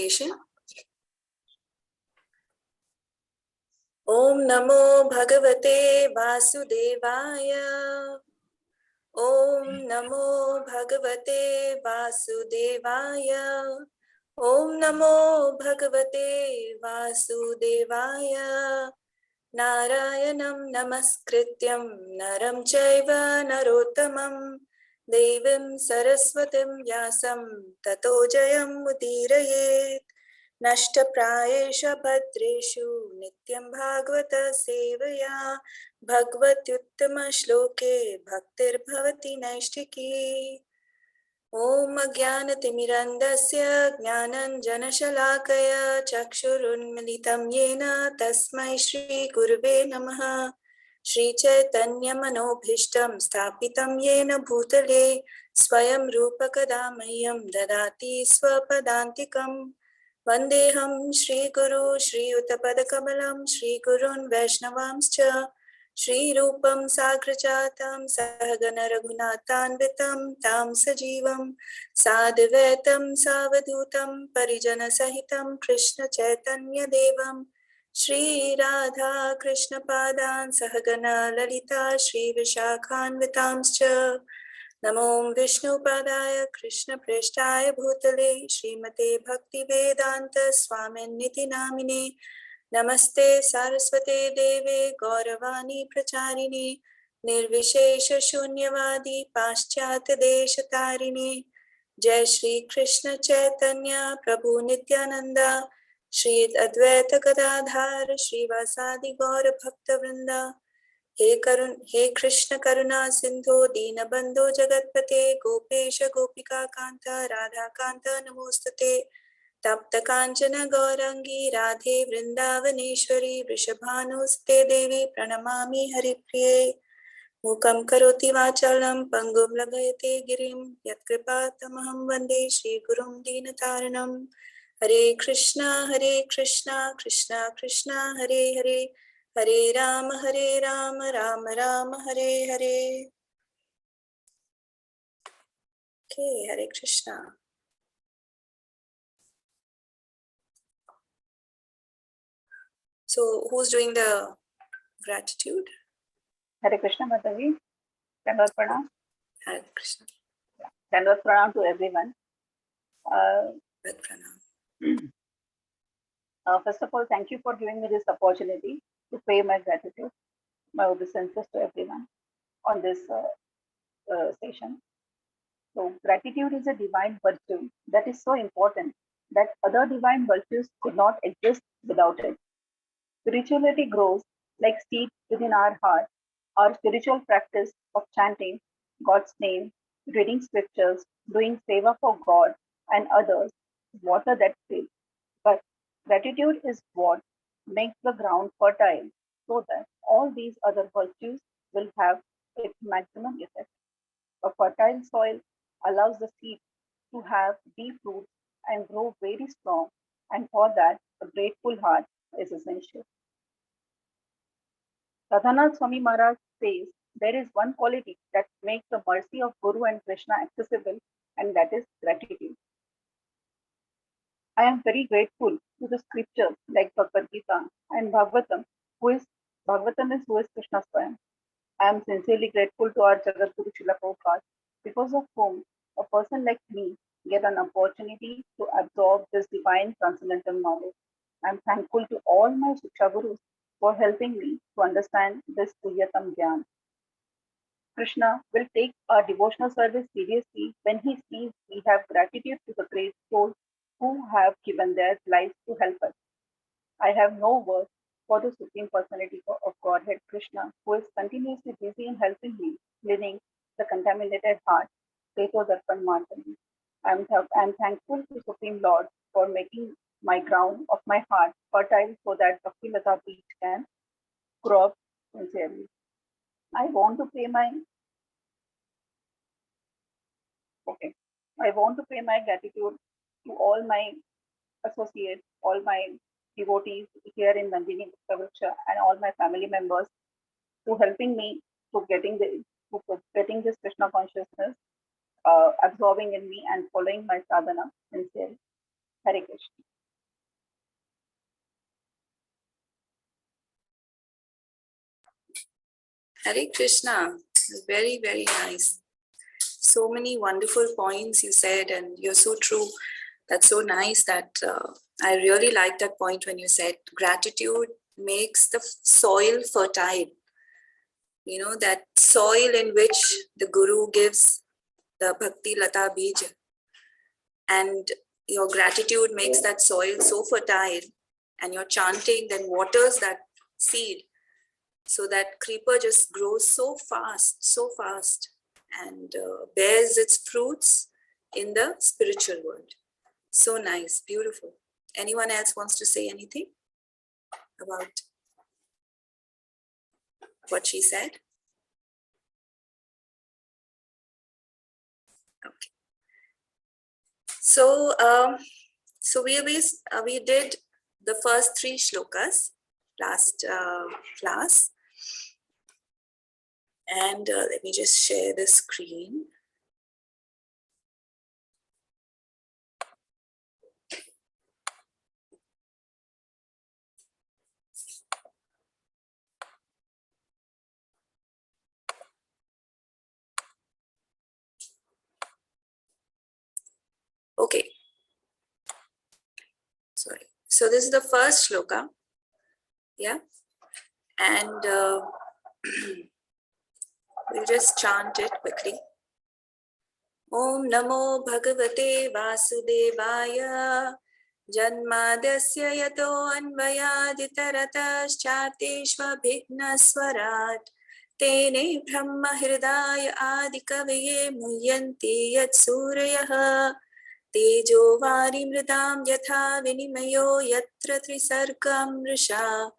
invocation. Om Namo Bhagavate Vasudevaya. Om Namo Bhagavate Vasudevaya. Om Namo Bhagavate Vasudevaya. Narayanam Namaskrityam Naram Chaiva Narottamam Devim Saraswatim Vyasam Tato Jayam Mudirayet. Nashtaprayesha Bhadreshu Nityam Bhagavata Sevaya Bhagavatyuttama Shloke Bhaktir Bhavati Naishtiki. Om Jnanatimirandasya Jnananjanashalakaya Chakshurunmilitam Yena Tasmai Shri Gurve Namaha. Shri Chaitanya Manobhishtam Sthapitam Yena Bhutale Swayam Rupa Kadamayam Dadati Swapadantikam. Vandeham Shri Guru Shri Uttapadakamalam Shri Gurun Vaishnavamscha Shri Rupam Sagrajatam Sahagana Raghunathanvitam Tam Sajivam Sadhvaitam Savadutam Parijana Sahitam Krishna Chaitanya Devam Shri Radha Krishna Padan Sahagana Lalita Shri Vishakhanvitamscha Namo Vishnu Padaya Krishna Preshtaya Bhutale Srimate Bhakti Vedanta Swamin Niti Namine Namaste Saraswate Deve Gauravani Pracharini Nirvishesha Shunyavadi Paschat Deshatarine Jai Shri Krishna Chaitanya Prabhu Nityananda Shri Advaita Gadadhar Shri Vasadi Gaura Bhakta Vrinda हे कृष्ण करुणा सिंधु दीनबंधो जगतपते गोपेश गोपिका कांता राधा कांता नमोस्तुते तप्त कांचन गौरंगी राधे वृंदावनेश्वरी वृषभानुस्ते देवी प्रणमामि हरिप्रिये मूकं करोति वाचालं पंगुं लघयते गिरिं यत्कृपातमहं वन्दे श्रीगुरुं दीनतारिणं हरे Krishna Krishna Krishna Hare Hare Hare Rama, Rama Rama, Hare Hare. Okay, Hare Krishna. So, who's doing the gratitude? Hare Krishna, Mataji. Dandavad Pranam. Hare Krishna. Dandavad Pranam to everyone. First of all, thank you for giving me this opportunity to pay my gratitude, my obeisances to everyone on this session. So, gratitude is a divine virtue that is so important that other divine virtues could not exist without it. Spirituality grows like seeds within our heart. Our spiritual practice of chanting God's name, reading scriptures, doing seva for God and others, water that fields. But gratitude is what makes the ground fertile so that all these other virtues will have its maximum effect. A fertile soil allows the seed to have deep roots and grow very strong, and for that, a grateful heart is essential. Radhanath Swami Maharaj says there is one quality that makes the mercy of Guru and Krishna accessible, and that is gratitude. I am very grateful to the scriptures like Bhagavad Gita and Bhagavatam, who is Krishna Swayam. I am sincerely grateful to our Jagat Guru Srila Prabhupada, because of whom a person like me get an opportunity to absorb this divine transcendental knowledge. I am thankful to all my Shiksha Gurus for helping me to understand this Tuyatam Gyan. Krishna will take our devotional service seriously when he sees we have gratitude to the great souls who have given their lives to help us. I have no words for the Supreme Personality of Godhead Krishna, who is continuously busy in helping me cleaning the contaminated heart. I am thankful to Supreme Lord for making my ground of my heart fertile so that Bhakti Lata beach can grow up sincerely. I want to pay my gratitude to all my associates, all my devotees here in Nandini Gupta and all my family members who helping me to getting this Krishna consciousness absorbing in me and following my sadhana sincerely. Hare Krishna. Hare Krishna. Very, very nice. So many wonderful points you said, and you're so true. That's so nice that I really like that point when you said gratitude makes the soil fertile. You know, that soil in which the Guru gives the Bhakti Lata Bija. And your gratitude makes that soil so fertile, and your chanting then waters that seed. So that creeper just grows so fast, and bears its fruits in the spiritual world. So nice, beautiful. Anyone else wants to say anything about what she said? Okay. So, we did the first 3 shlokas last class, and let me just share the screen. Okay. Sorry. So this is the first shloka. Yeah. And we'll just chant it quickly. Om Namo Bhagavate Vasudevaya Janmadasya Yato Anvayaditarataschateeshvabhignaswarat Tene Brahma Hridaya Adikaviye Muhyanti Yat Suryaha Tejo Vari Mridam Yatha Vinimayo Yatra Trisargam Risha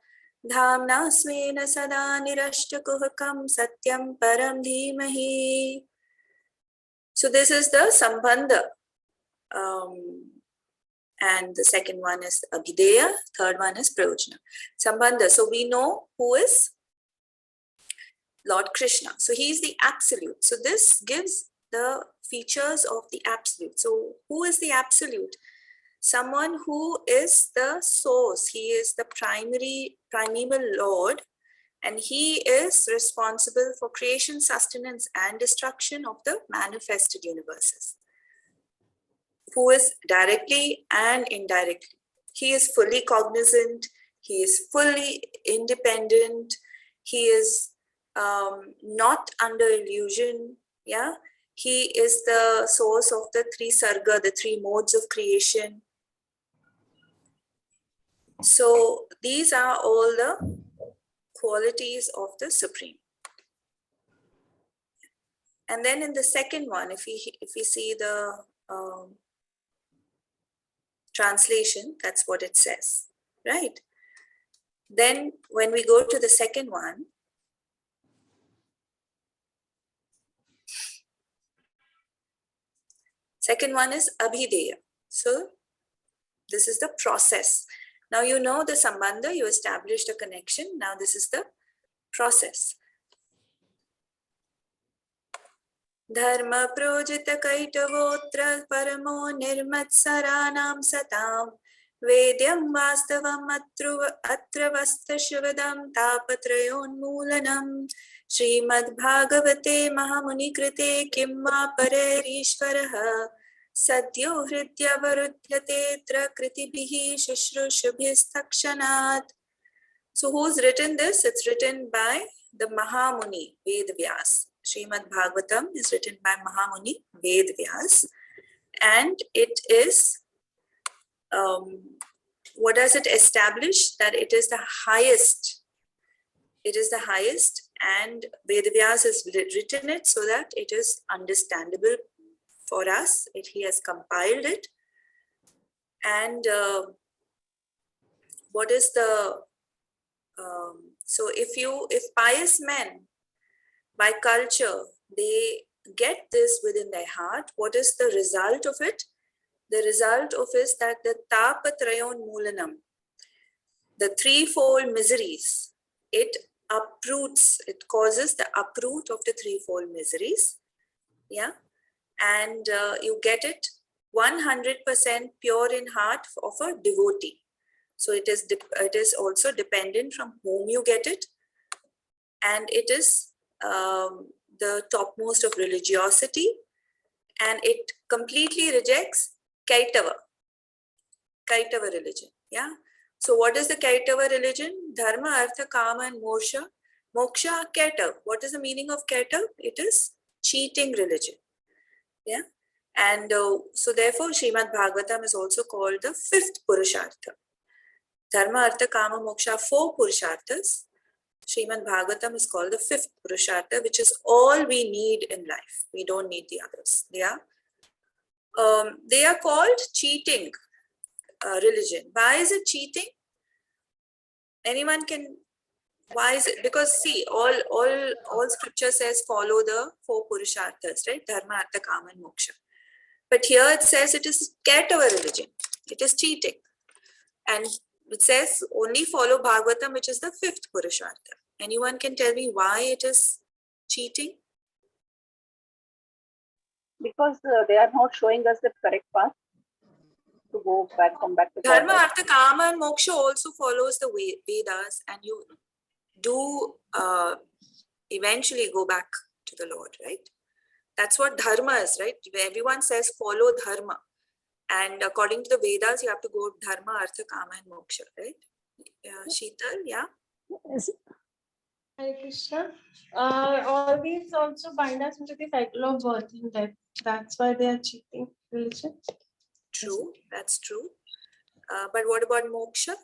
Dhamna Svena Sada Nirashtakuhakam Satyam Param Dhimahi. So this is the Sambandha, and the second one is Abhideya, third one is Prayojana. Sambandha, so we know who is Lord Krishna. So he is the absolute. So this gives the features of the absolute. So who is the absolute? Someone who is the source. He is the primeval Lord, and he is responsible for creation, sustenance, and destruction of the manifested universes. Who is directly and indirectly. He is fully cognizant. He is fully independent. He is not under illusion. Yeah, he is the source of the 3 sarga, the 3 modes of creation. So these are all the qualities of the Supreme. And then in the second one, if we see the translation, that's what it says, right? Then when we go to the second one, is Abhideya. So this is the process. Now you know the Sambandha, you established a connection. Now this is the process. Dharma projita kaitavotra paramo nirmatsaranam satam vedyam vastavam atra vastashavadam tapatrayon moolanam Srimad Bhagavate Mahamuni Krite Kimma Parerishvaraha Sadhyo Hridya Varudhyate Trakritibihi Shishrushabhistakshanat. So who's written this? It's written by the Mahamuni Vedvyas. Srimad Bhagavatam is written by Mahamuni Vedvyas, and it is, what does it establish? That it is the highest. It is the highest, and Vedvyas has written it so that it is understandable for us. He has compiled it. And what is the, so if pious men by culture, they get this within their heart, what is the result of it? The result of is that the tapatrayon moolanam, the 3-fold miseries, it uproots, it causes the uproot of the 3-fold miseries. Yeah. And you get it 100% pure in heart of a devotee. So it is also dependent from whom you get it, and it is the topmost of religiosity, and it completely rejects Kaitava religion. Yeah. So what is the Kaitava religion? Dharma, Artha, Kama, and Moksha. Moksha, Kaitav. What is the meaning of Kaitav? It is cheating religion. Yeah. And so therefore Srimad Bhagavatam is also called the fifth Purushartha. Dharma, Artha, Kama, Moksha, 4 Purusharthas. Srimad Bhagavatam is called the fifth Purushartha, which is all we need in life. We don't need the others. They are called cheating religion. Why is it cheating? Anyone can. Why is it? Because see, all scripture says follow the 4 Purusharthas, right? Dharma, Artha, Kama, and Moksha. But here it says it is Kaitava religion. It is cheating. And it says only follow Bhagavatam, which is the 5th Purushartha. Anyone can tell me why it is cheating? Because they are not showing us the correct path to come back to Dharma, Godhead. Artha, Kama, and Moksha also follows the Vedas, and you do eventually go back to the Lord, right? That's what dharma is, right? Everyone says follow dharma. And according to the Vedas, you have to go dharma, artha, kama, and moksha, right? Sheetal, yeah? Hare Krishna. All these also bind us into the cycle of birth and death. That's why they are cheating religion. True, that's true. But what about moksha?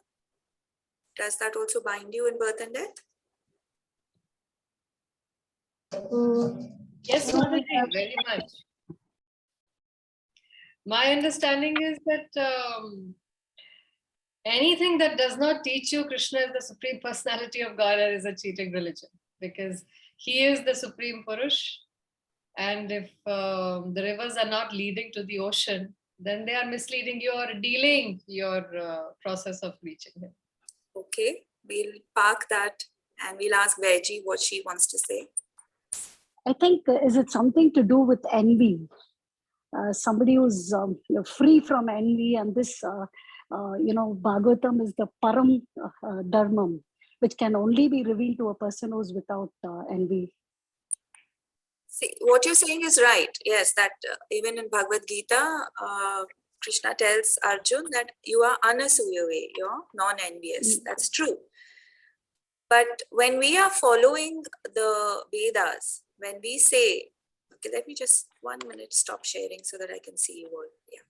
Does that also bind you in birth and death? Yes, Mataji, very much. My understanding is that anything that does not teach you Krishna is the Supreme Personality of God is a cheating religion, because he is the Supreme Purush. And if the rivers are not leading to the ocean, then they are misleading you or delaying your process of reaching him. Okay, we'll park that and we'll ask Veggie what she wants to say. I think, is it something to do with envy? Somebody who's free from envy, and this, Bhagavatam is the Param Dharmam, which can only be revealed to a person who's without envy. See, what you're saying is right. Yes, that even in Bhagavad Gita, Krishna tells Arjun that you are anasuyave, you're non-envious. That's true. But when we are following the Vedas, when we say, okay, let me just 1 minute stop sharing so that I can see you all. Yeah.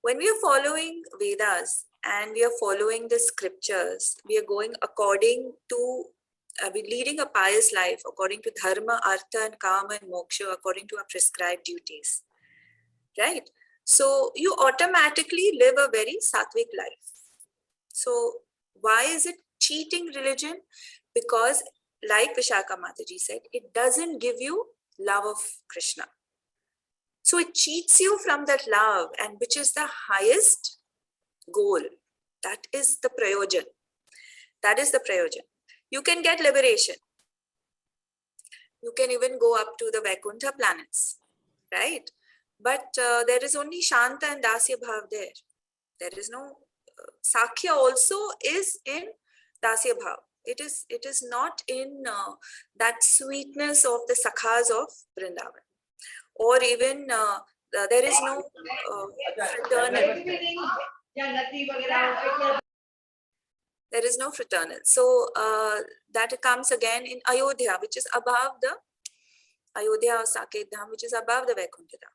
When we are following Vedas and we are following the scriptures, we are going according to, we're leading a pious life according to dharma, artha, and kama, and moksha, according to our prescribed duties. Right? So you automatically live a very sattvic life. So why is it cheating religion? Because like Vishaka Mataji said, it doesn't give you love of Krishna. So it cheats you from that love, and which is the highest goal. That is the prayojan. That is the prayojan. You can get liberation. You can even go up to the Vaikuntha planets, right? But there is only Shanta and Dasya Bhav there. There is no Sakhya also is in Dasya Bhav. It is not in that sweetness of the Sakhas of Vrindavan. Or even there is no fraternal. There is no fraternal. So that comes again in Ayodhya, which is above the Ayodhya or Saket Dham, which is above the Vaikuntha Dham.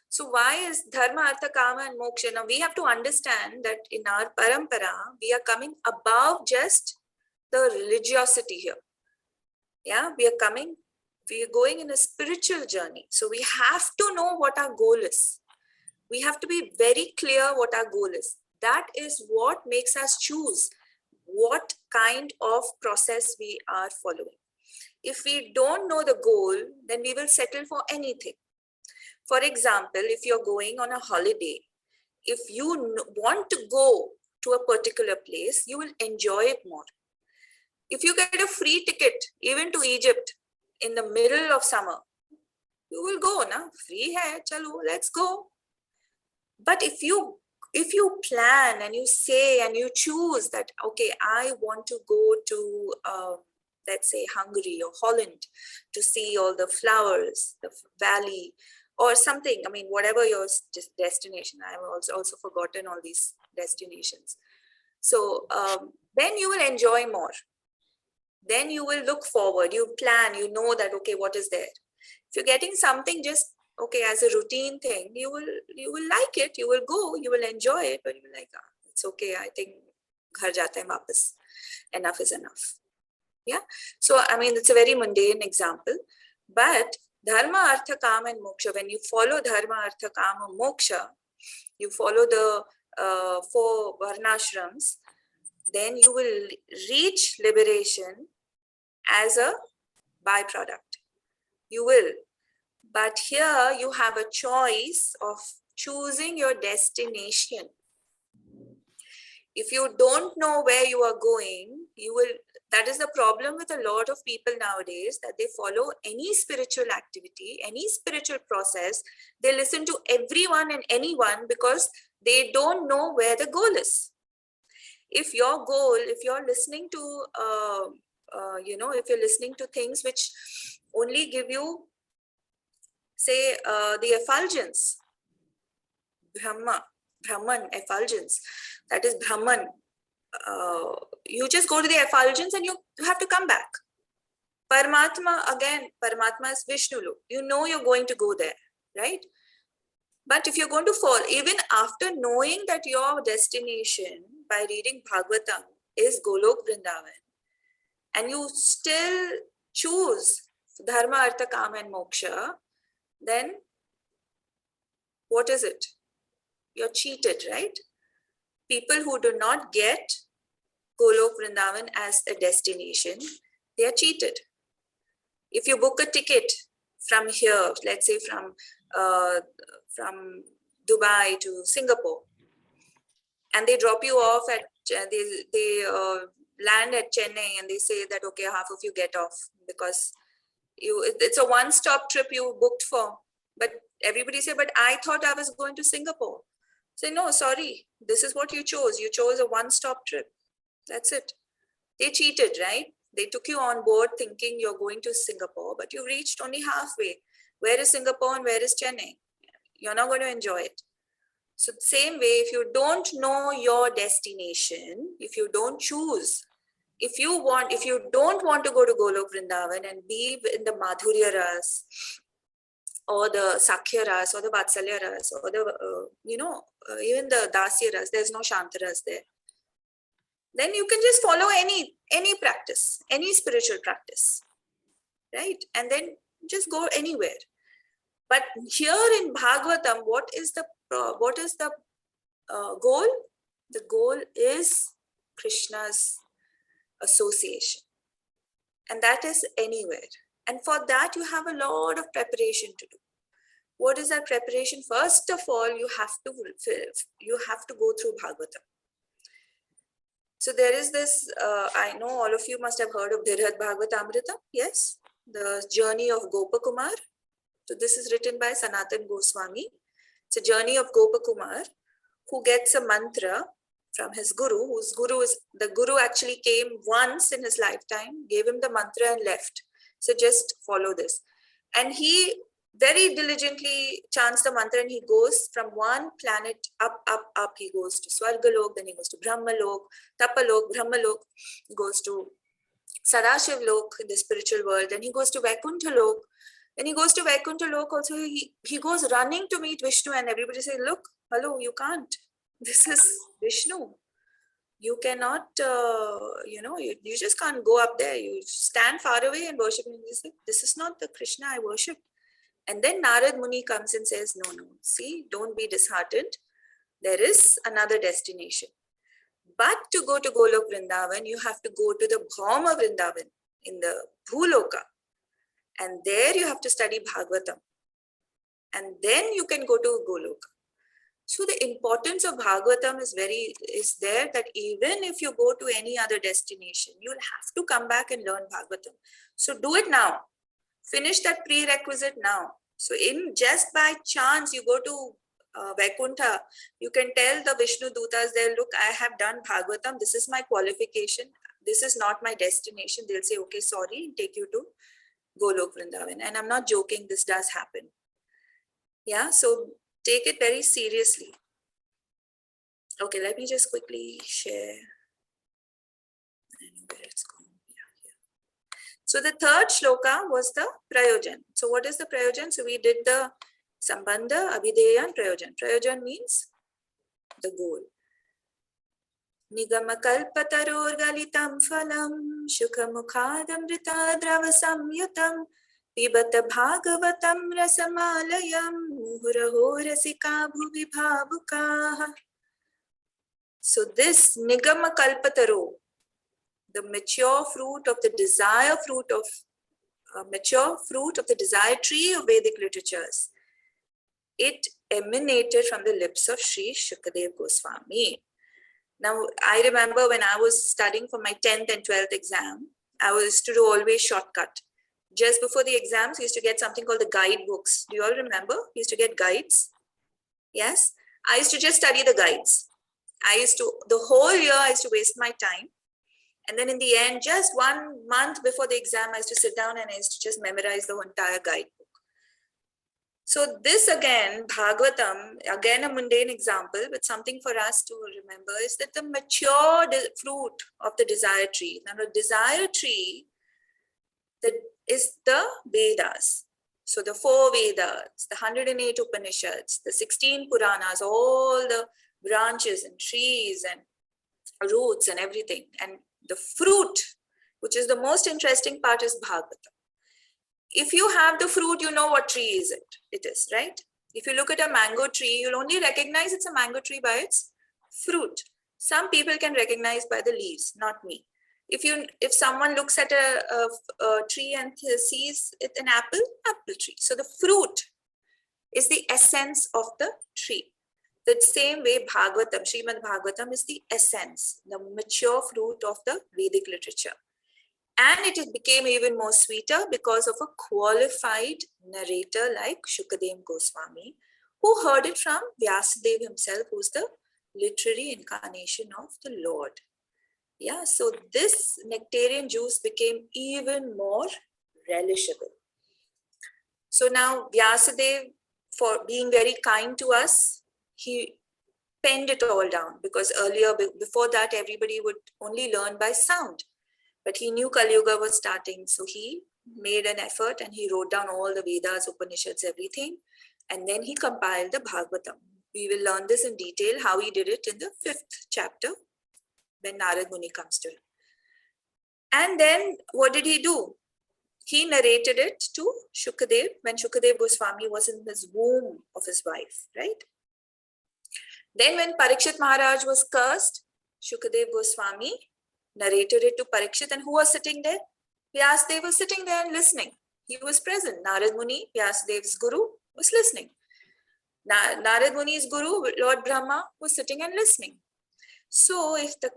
So why is Dharma, Artha, Kama, and Moksha? Now we have to understand that in our parampara, we are coming above just the religiosity here. Yeah, we are going in a spiritual journey. So we have to know what our goal is. We have to be very clear what our goal is. That is what makes us choose what kind of process we are following. If we don't know the goal, then we will settle for anything. For example, if you're going on a holiday, if you want to go to a particular place, you will enjoy it more. If you get a free ticket, even to Egypt, in the middle of summer, you will go, na? Free hai, chalo, let's go. But if you plan and you say and you choose that, okay, I want to go to let's say Hungary or Holland to see all the flowers, the valley or something, I mean, whatever your destination, I've also forgotten all these destinations. So then you will enjoy more. Then you will look forward, you plan, you know that, okay, what is there. If you're getting something just, okay, as a routine thing, you will like it, you will go, you will enjoy it, but you're like, it's okay, I think ghar jate hain wapas, enough is enough. Yeah. So, I mean, it's a very mundane example, but dharma, artha, kama and moksha, when you follow dharma, artha, kama, moksha, you follow the 4 varnashrams, then you will reach liberation as a byproduct. You will. But here you have a choice of choosing your destination. If you don't know where you are going, you will. That is the problem with a lot of people nowadays, that they follow any spiritual activity, any spiritual process. They listen to everyone and anyone because they don't know where the goal is. If your goal, if you're listening to, if you're listening to things which only give you, say, the effulgence, Brahman, effulgence, that is Brahman. You just go to the effulgence and you have to come back. Paramatma, again, Paramatma is Vishnu. You know you're going to go there, right? But if you're going to fall, even after knowing that your destination by reading Bhagavatam is Golok Vrindavan, and you still choose Dharma, Artha, Kama and Moksha, then what is it? You're cheated, right? People who do not get Golok Vrindavan as a destination, they are cheated. If you book a ticket from here, let's say from Dubai to Singapore, and they drop you off at, they land at Chennai and they say that, okay, half of you get off because it's a one-stop trip you booked for. But everybody say, but I thought I was going to Singapore. Say, no, sorry, this is what you chose. You chose a one-stop trip. That's it. They cheated, right? They took you on board thinking you're going to Singapore, but you reached only halfway. Where is Singapore and where is Chennai? You're not going to enjoy it. So the same way, if you don't know your destination, if you don't choose, if you don't want to go to Golok Vrindavan and be in the Madhurya Ras or the Sakhya Ras or the Vatsalya Ras or the, even the Dasya Ras, there's no Shanta Ras there. Then you can just follow any practice, any spiritual practice, right? And then just go anywhere. But here in Bhagavatam, what is the goal? The goal is Krishna's association, and that is anywhere. And for that, you have a lot of preparation to do. What is that preparation? First of all, you have to go through Bhagavatam. So there is this, I know all of you must have heard of Birhat Bhagavatamrita. Yes, the journey of Gopakumar. So this is written by Sanatan Goswami. It's a journey of Gopakumar who gets a mantra from his guru, the guru actually came once in his lifetime, gave him the mantra and left. So just follow this. And he very diligently chants the mantra and he goes from one planet up. He goes to Swargalok, then he goes to Brahmalok, Tapalok, Brahmalok, he goes to Sadashiv Lok in the spiritual world, then he goes to Vaikuntha Lok. When he goes to Vaikuntha Lok also, he goes running to meet Vishnu and everybody says, look, hello, you can't. This is Vishnu. You cannot, you just can't go up there. You stand far away and worship him. You say, this is not the Krishna I worship. And then Narad Muni comes and says, no, see, don't be disheartened. There is another destination. But to go to Golok Vrindavan, you have to go to the Bhauma Vrindavan in the Bhuloka. And there you have to study Bhagavatam. And then you can go to Goloka. So the importance of Bhagavatam is there, that even if you go to any other destination, you'll have to come back and learn Bhagavatam. So do it now. Finish that prerequisite now. So just by chance, you go to Vaikuntha, you can tell the Vishnu Dutas there, look, I have done Bhagavatam. This is my qualification. This is not my destination. They'll say, okay, sorry, take you to Golok Vrindavan. And I'm not joking, this does happen. Yeah, so take it very seriously. Okay, let me just quickly share. I know where it's gone. Yeah, here. So the third shloka was the Prayojan. So what is the Prayojan? So we did the Sambandha, Abhideya and Prayojan. Prayojan means the goal. Nigamakalpatarorgalitam phalam shukhamukhadamrita dravasamyutam pibata bhagavatam rasamalayam muhuraho rasika bhuvi bhavukaha. So this Nigamakalpataro, the mature fruit of the desire fruit of mature fruit of the desire tree of Vedic literatures, it emanated from the lips of Sri Shukadev Goswami. Now, I remember when I was studying for my 10th and 12th exam, I used to do always shortcut. Just before the exams, we used to get something called the guide books. Do you all remember? We used to get guides. Yes? I used to just study the guides. The whole year, I used to waste my time. And then in the end, just 1 month before the exam, I used to sit down and I used to just memorize the entire guidebook. So this again, Bhagavatam, again a mundane example, but something for us to remember is that the mature fruit of the desire tree. Now the desire tree that is the Vedas. So the 4 Vedas, the 108 Upanishads, the 16 Puranas, all the branches and trees and roots and everything. And the fruit, which is the most interesting part, is Bhagavatam. If you have the fruit, you know what tree it is, right? If you look at a mango tree, you'll only recognize it's a mango tree by its fruit. Some people can recognize by the leaves, not me. If someone looks at a tree and sees it an apple tree. So the fruit is the essence of the tree. The same way Bhagavatam, Srimad Bhagavatam is the essence, the mature fruit of the Vedic literature. And it became even more sweeter because of a qualified narrator like Shukadev Goswami, who heard it from Vyasadeva himself, who's the literary incarnation of the Lord. Yeah, so this nectarian juice became even more relishable. So now Vyasadeva, for being very kind to us, he penned it all down, because earlier, before that, everybody would only learn by sound. But he knew Kali Yuga was starting, so he made an effort and he wrote down all the Vedas, Upanishads, everything. And then he compiled the Bhagavatam. We will learn this in detail, how he did it in the 5th chapter, when Narad Muni comes to him. And then what did he do? He narrated it to Shukadev when Shukadev Goswami was in his womb of his wife, right? Then when Parikshit Maharaj was cursed, Shukadev Goswami narrated it to Parikshit, and who was sitting there? Vyasadeva was sitting there and listening. He was present. Narad Muni, Vyasadev's guru, was listening. Narad Muni's guru, Lord Brahma, was sitting and listening. So if the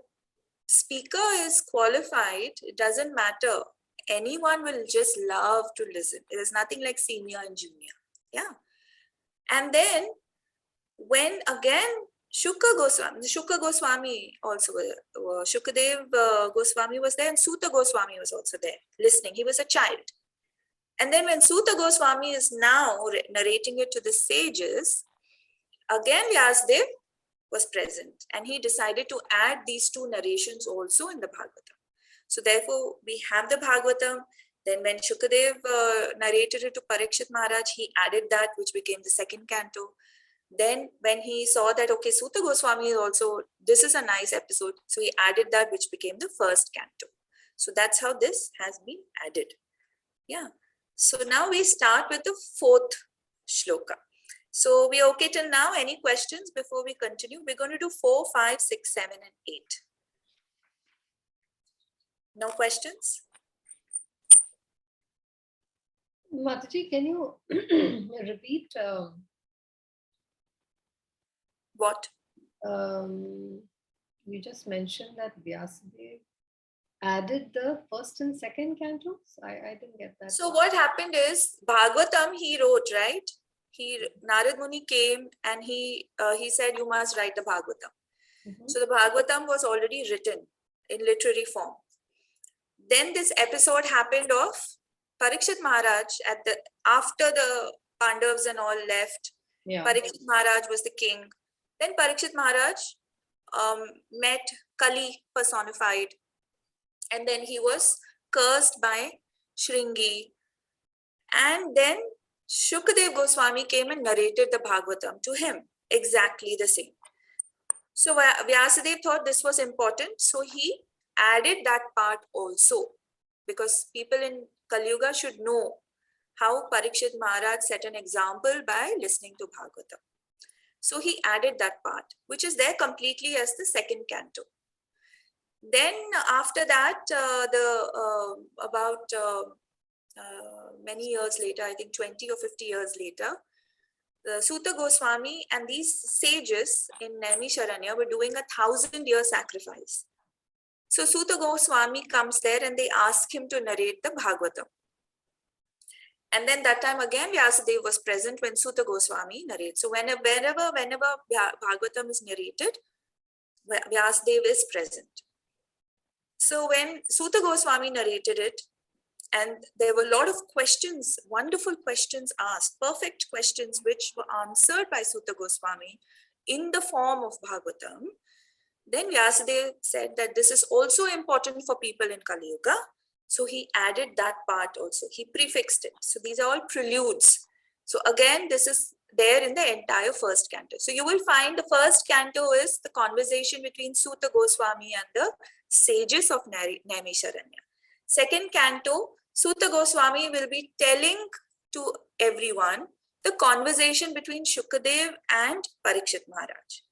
speaker is qualified, it doesn't matter. Anyone will just love to listen. There's nothing like senior and junior. Yeah. And then when again Shuka Goswami also, Shukadev Goswami was there, and Suta Goswami was also there listening. He was a child. And then when Suta Goswami is now narrating it to the sages, again Vyasadeva was present, and he decided to add these 2 narrations also in the Bhagavatam. So therefore, we have the Bhagavatam. Then when Shukadev narrated it to Parikshit Maharaj, he added that, which became the 2nd canto. Then when he saw that, okay, Suta Goswami is also, this is a nice episode, so he added that, which became the 1st canto. So that's how this has been added. Yeah. So now we start with the 4th shloka. So we're okay till now. Any questions before we continue? We're going to do 4, 5, 6, 7, and 8. No questions? Mataji, can you repeat What? you just mentioned that Vyasadeva added the 1st and 2nd cantos? I didn't get that. So what happened is, Bhagavatam he wrote, right? Narad Muni came and he said, you must write the Bhagavatam. Mhm. So the Bhagavatam was already written in literary form. Then this episode happened of Parikshit Maharaj after the Pandavas and all left. Yeah. Parikshit Maharaj was the king. Then Parikshit Maharaj met Kali personified, and then he was cursed by Shringi. And then Shukadev Goswami came and narrated the Bhagavatam to him, exactly the same. So Vyasadeva thought this was important, so he added that part also, because people in Kali Yuga should know how Parikshit Maharaj set an example by listening to Bhagavatam. So he added that part, which is there completely as the second canto. Then after that, many years later, I think 20 or 50 years later, the Suta Goswami and these sages in Naimisharanya were doing 1,000-year sacrifice. So Suta Goswami comes there and they ask him to narrate the Bhagavatam. And then that time again, Vyasadeva was present when Suta Goswami narrates. So whenever Bhagavatam is narrated, Vyasadeva is present. So when Suta Goswami narrated it, and there were a lot of questions, wonderful questions asked, perfect questions which were answered by Suta Goswami in the form of Bhagavatam, then Vyasadeva said that this is also important for people in Kali Yuga. So he added that part also. He prefixed it. So these are all preludes. So again, this is there in the entire first canto. So you will find the first canto is the conversation between Suta Goswami and the sages of Naimisharanya. Second canto, Suta Goswami will be telling to everyone the conversation between Shukadev and Parikshit Maharaj.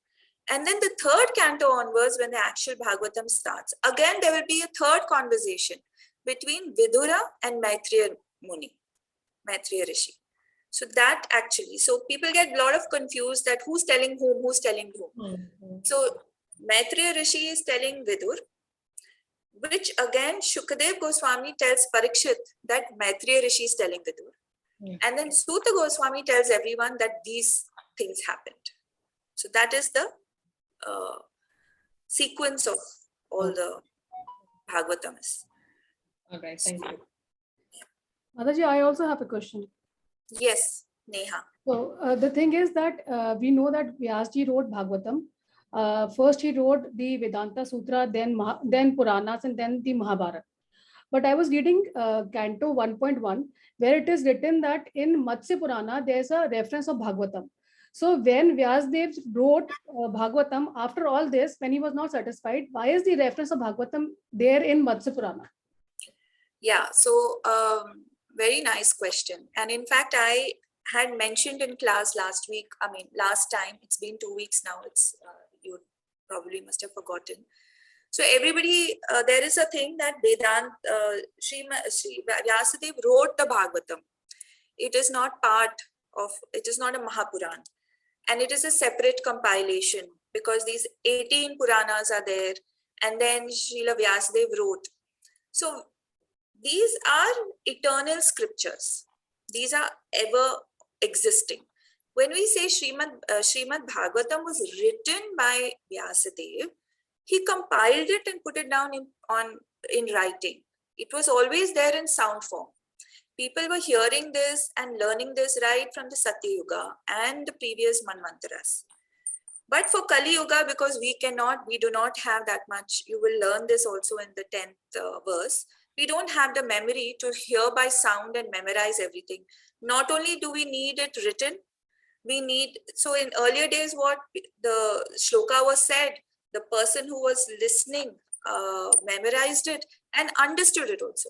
And then the third canto onwards, when the actual Bhagavatam starts, again there will be a third conversation between Vidura and Maitreya Muni, Maitreya Rishi. So that actually, so people get a lot of confused that who's telling whom, who's telling whom. Mhm. So Maitreya Rishi is telling Vidur, which again Shukadev Goswami tells Parikshit that Maitreya Rishi is telling Vidur. Yeah. And then Suta Goswami tells everyone that these things happened. So that is the sequence of all the Bhagavatamas. Okay, thank you. Mataji, I also have a question. Yes, Neha. So the thing is that we know that Vyasji wrote Bhagavatam. First he wrote the Vedanta Sutra, then Puranas, and then the Mahabharata. But I was reading Canto 1.1, where it is written that in Matsya Purana, there's a reference of Bhagavatam. So when Vyasdev wrote Bhagavatam, after all this, when he was not satisfied, why is the reference of Bhagavatam there in Matsya Purana? Yeah, so very nice question. And in fact, I had mentioned in class last week, last time, it's been 2 weeks now, you probably must have forgotten. So everybody, there is a thing that Sri Vyasadeva wrote the Bhagavatam. It is not it is not a Mahapuran. And it is a separate compilation because these 18 Puranas are there. And then Srila Vyasadeva wrote. So these are eternal scriptures. These are ever existing. When we say Srimad Bhagavatam was written by Vyasadeva, he compiled it and put it down in writing. It was always there in sound form. People were hearing this and learning this right from the Satya Yuga and the previous Manvantaras. But for Kali Yuga, because we do not have that much, you will learn this also in the 10th verse, we don't have the memory to hear by sound and memorize everything. Not only do we need it written, so in earlier days, what the shloka was said, the person who was listening memorized it and understood it also.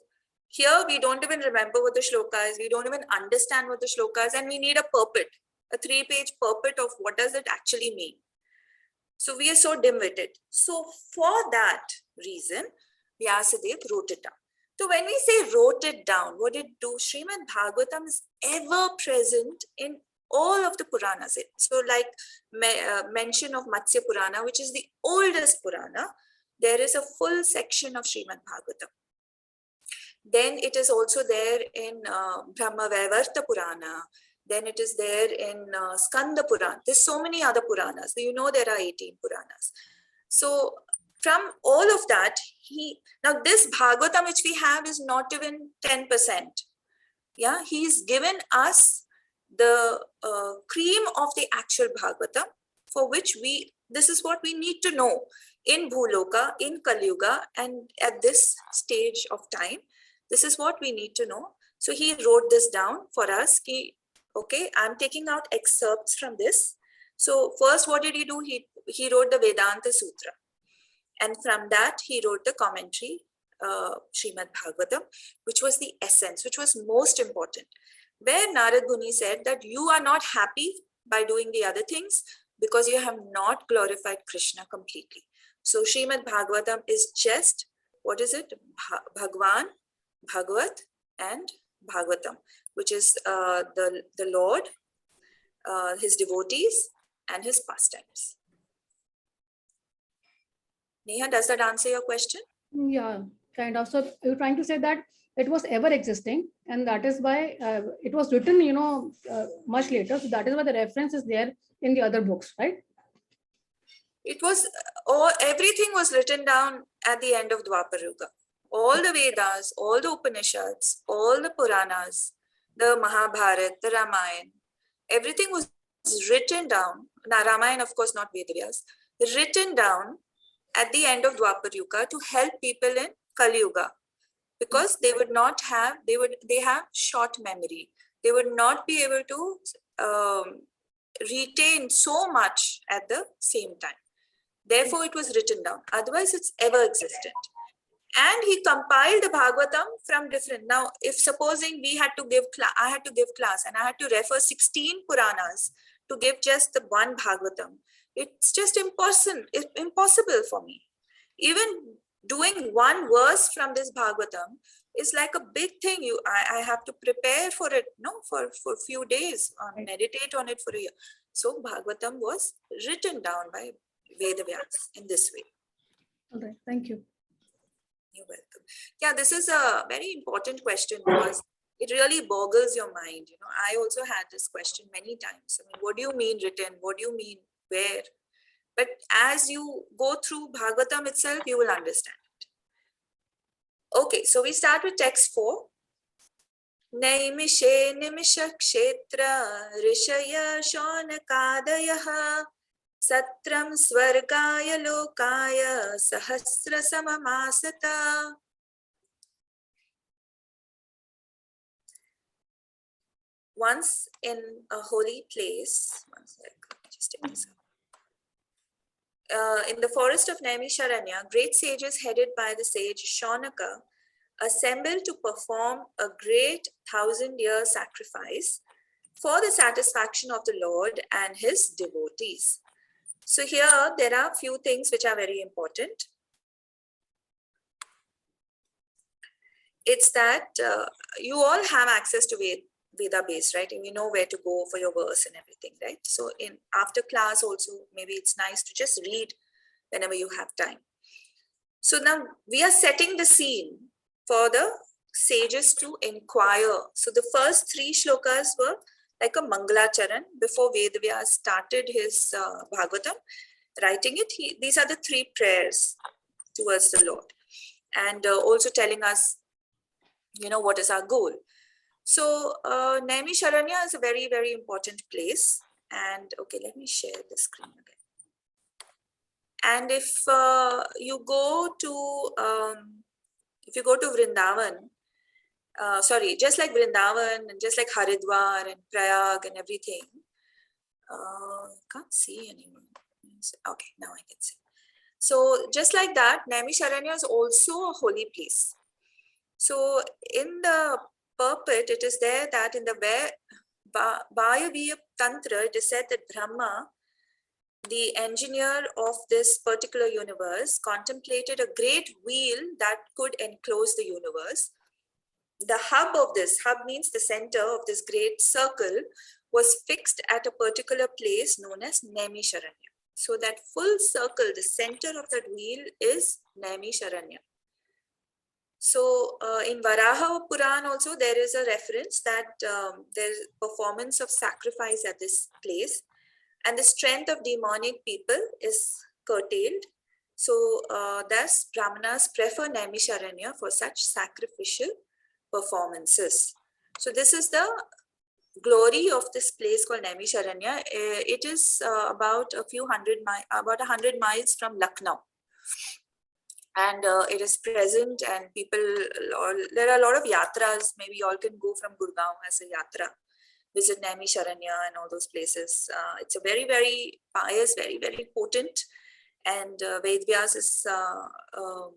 Here, we don't even remember what the shloka is. We don't even understand what the shloka is. And we need a purport, a 3-page purport of what does it actually mean. So we are so dim-witted. So for that reason, Vyasadeva wrote it down. So when we say wrote it down, what did it do? Srimad Bhagavatam is ever present in all of the Puranas. So like mention of Matsya Purana, which is the oldest Purana, there is a full section of Srimad Bhagavatam. Then it is also there in Brahma Vaivarta Purana. Then it is there in Skanda Purana. There's so many other Puranas. You know there are 18 Puranas. So from all of that, now this Bhagavatam which we have is not even 10%. Yeah, he's given us the cream of the actual Bhagavatam, for which this is what we need to know in Bhuloka, in Kali Yuga, and at this stage of time. This is what we need to know. So he wrote this down for us. Okay, I'm taking out excerpts from this. So first, what did he do? He wrote the Vedanta Sutra. And from that, he wrote the commentary, Srimad Bhagavatam, which was the essence, which was most important. Where Narad Muni said that you are not happy by doing the other things because you have not glorified Krishna completely. So Srimad Bhagavatam is just, what is it? Bhagwan, Bhagavat, and Bhagavatam, which is the Lord, his devotees, and his pastimes. Neha, does that answer your question? Yeah, kind of. So you're trying to say that it was ever existing, and that is why it was written, much later. So that is why the reference is there in the other books, right? It was, everything was written down at the end of Dwapar Yuga. All the Vedas, all the Upanishads, all the Puranas, the Mahabharata, the Ramayana, everything was written down. Now, Ramayana, of course, not Vedas, written down at the end of Dwapar Yuga to help people in Kali Yuga, because they would not have, they have short memory. They would not be able to retain so much at the same time. Therefore, it was written down. Otherwise, it's ever existed. And he compiled the Bhagavatam from different. Now, if supposing we had to give class, I had to give class and I had to refer 16 Puranas to give just the one Bhagavatam, it's just impossible for me. Even doing one verse from this Bhagavatam is like a big thing. I have to prepare for it, for a few days, meditate on it for a year. So Bhagavatam was written down by Vedavyas in this way. All right, thank you. You're welcome. Yeah, this is a very important question because it really boggles your mind. I also had this question many times. I mean, what do you mean written? What do you mean where? But as you go through Bhagavatam itself, you will understand it. Okay, so we start with text 4. Naimishe nimisha kshetra rishaya shonakadayaha satram swargaya lokaya sahasra samamasata. Once in a holy place, one sec, just take this up. In the forest of Naimisharanya, great sages headed by the sage Shaunaka assembled to perform a great 1,000-year sacrifice for the satisfaction of the Lord and his devotees. So here there are a few things which are very important. It's that you all have access to Veda base, right? And you know where to go for your verse and everything, right? So after class also, maybe it's nice to just read whenever you have time. So now we are setting the scene for the sages to inquire. So the first 3 shlokas were like a Mangalacharan before Vedavyas started his Bhagavatam, writing it. These are the 3 prayers towards the Lord, and also telling us, what is our goal. So Naimisharanya is a very, very important place. And okay, let me share the screen again. And if you go to Vrindavan, just like Vrindavan and just like Haridwar and Prayag and everything, can't see anyone. Okay, now I can see. So just like that, Naimisharanya is also a holy place. So in the purport, it is there that in the Vayaviya Tantra, it is said that Brahma, the engineer of this particular universe, contemplated a great wheel that could enclose the universe. The hub means the center of this great circle, was fixed at a particular place known as Naimisharanya. So that full circle, the center of that wheel is Naimisharanya. So in Varaha Puran also there is a reference that there's performance of sacrifice at this place, and the strength of demonic people is curtailed. So thus Brahmanas prefer Naimisharanya for such sacrificial performances. So this is the glory of this place called Naimisharanya. It is about about 100 miles from Lucknow. And it is present, and people, there are a lot of yatras. Maybe you all can go from Gurgaon as a yatra, visit Naimisharanya and all those places. It's a very, very pious, very, very potent, and Vedvyas is, I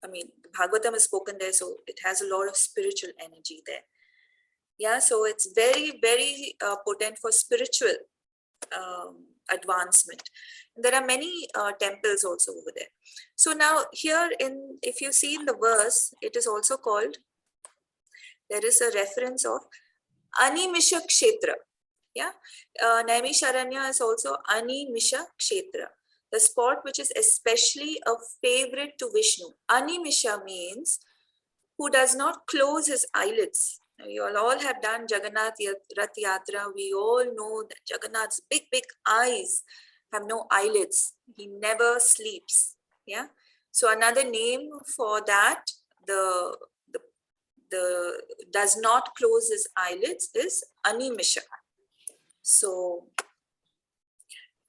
mean, Bhagavatam is spoken there, so it has a lot of spiritual energy there. Yeah, so it's very, very potent for spiritual advancement. There are many temples also over there. So now here if you see in the verse, it is also called, there is a reference of Animisha Kshetra. Yeah, Naimisharanya is also Animisha Kshetra, the spot which is especially a favorite to Vishnu. Animisha means who does not close his eyelids. You all have done Jagannath Rath Yatra. We all know that Jagannath's big, big eyes have no eyelids. He never sleeps. Yeah. So another name for that, the does not close his eyelids, is Animisha. So,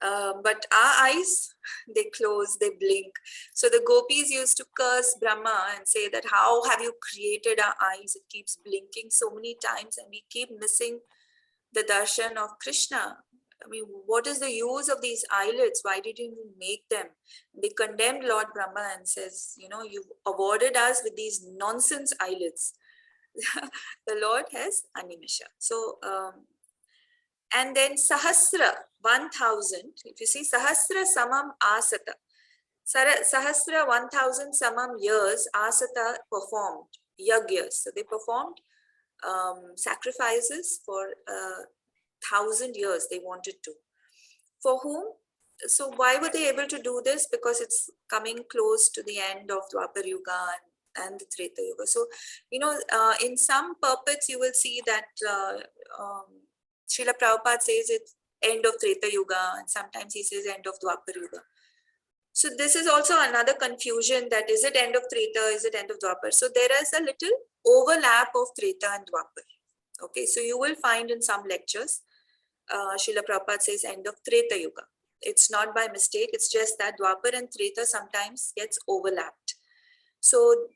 but our eyes, they close, they blink. So the gopis used to curse Brahma and say that, how have you created our eyes? It keeps blinking so many times and we keep missing the darshan of Krishna. I mean, what is the use of these eyelids? Why did you make them? They condemned Lord Brahma and says, you know, you've awarded us with these nonsense eyelids. The Lord has Animisha. So, and then Sahasra, 1000. If you see Sahasra Samam Asata, Sahasra 1000 Samam years, Asata performed Yagyas. So they performed sacrifices for 1000 years they wanted to. For whom? So why were they able to do this? Because it's coming close to the end of Dwapar Yuga and the Treta Yuga. So, you know, in some purports you will see that Srila Prabhupada says it's end of Treta Yuga, and sometimes he says end of Dwapar Yuga. So this is also another confusion, that is it end of Treta, is it end of Dwapar? So there is a little overlap of Treta and Dwapar. Okay, so you will find in some lectures, Srila Prabhupada says end of Treta Yuga. It's not by mistake, it's just that Dwapar and Treta sometimes gets overlapped. So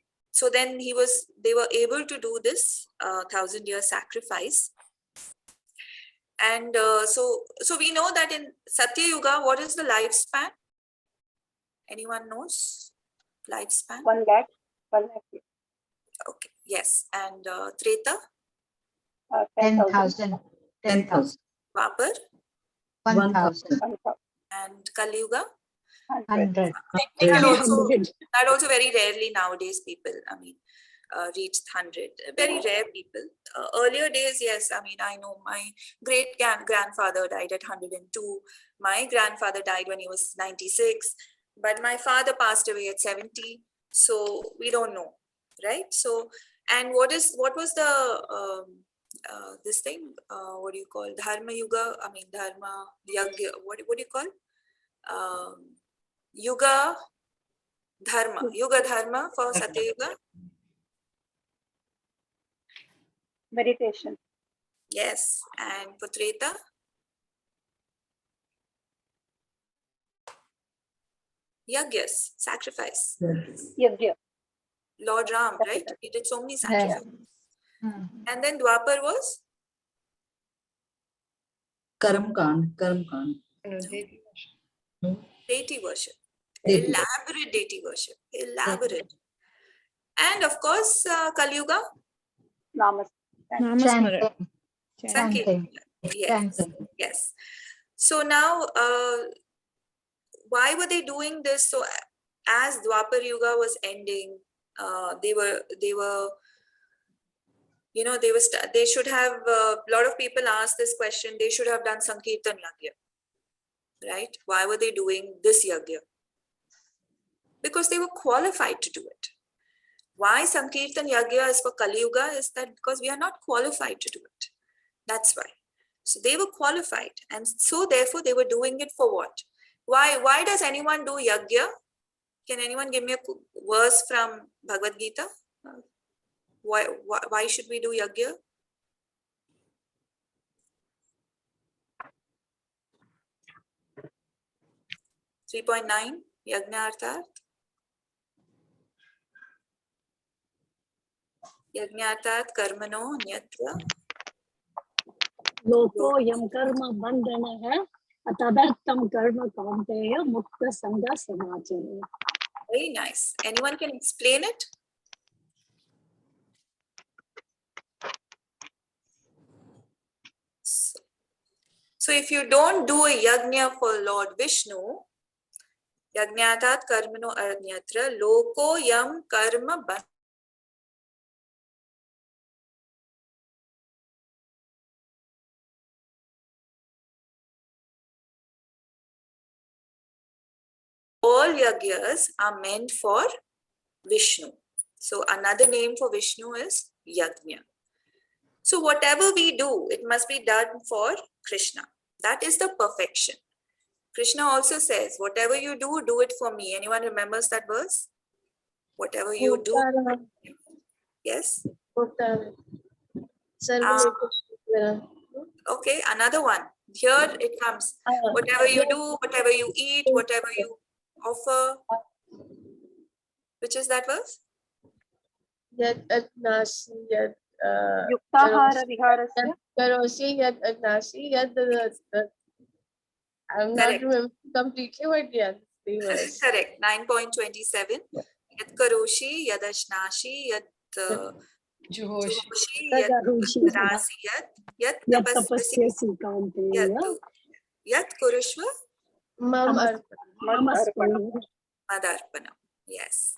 then they were able to do this 1000-year sacrifice. And so we know that in Satya Yuga, what is the lifespan? Anyone knows lifespan? 1 lakh. 1 lakh. Okay, yes. And Treta? 10,000. 10,000. Dwapar? 1,000. And Kali Yuga? 100. That also very rarely nowadays people, I mean, reached 100. Very rare people. Earlier days, yes, I mean, I know my great grandfather died at 102. My grandfather died when he was 96. But my father passed away at 70. So we don't know, right? So, and what was the, this thing, what do you call, Dharma Yuga? I mean, Dharma, Yagya, what do you call? Yuga Dharma for Satya Yuga? Meditation. Yes. And for Treta? Yagyas, sacrifice. Yagya. Lord Ram, right? He did so many sacrifices. And then Dwapar was? Karam-kand. Deity worship. Elaborate deity worship. Elaborate. And of course, Kali Yuga? Namaste. Sankirtan. Yes. So now, why were they doing this? So as Dwapar Yuga was ending, they should have, a lot of people ask this question, they should have done Sankirtan Yagya, right? Why were they doing this Yagya? because they were qualified to do it. Why Sankirtan Yagya is for Kali Yuga is that because we are not qualified to do it. That's why. So they were qualified, and so therefore they were doing it for what? Why does anyone do Yagya? Can anyone give me a verse from Bhagavad Gita? Why should we do Yagya? (3.9) Yagna Arthat. Yajñātat karmano nyatra Loko yam karma bandhana atadaktam karma kaunteya mukta sangha samachare. Very nice. Anyone can explain it? So if you don't do a yajna for Lord Vishnu, yajñātat karmano anyatra loko yam karma bandhana. All yagyas are meant for Vishnu. So another name for Vishnu is Yajna. So whatever we do, it must be done for Krishna. That is the perfection. Krishna also says, whatever you do, do it for me. Anyone remembers that verse? Whatever you do. Yes? Okay, another one. Here it comes. Whatever you do, whatever you eat, whatever you offer. Which is that verse? Yad adnasi, yad Yuktahara viharasya. karosi, yad adnasi, yad I'm not Correct. remembering completely, but yeah, the verse. Correct. 9.27. Yad karoshi, yad ashnashi, yad Juhosh. juhoshi, yad rasi, yad Yat tapasyasi, tapasyasi kaunteya yad kurushva Mam namaste. madarpanam. Yes.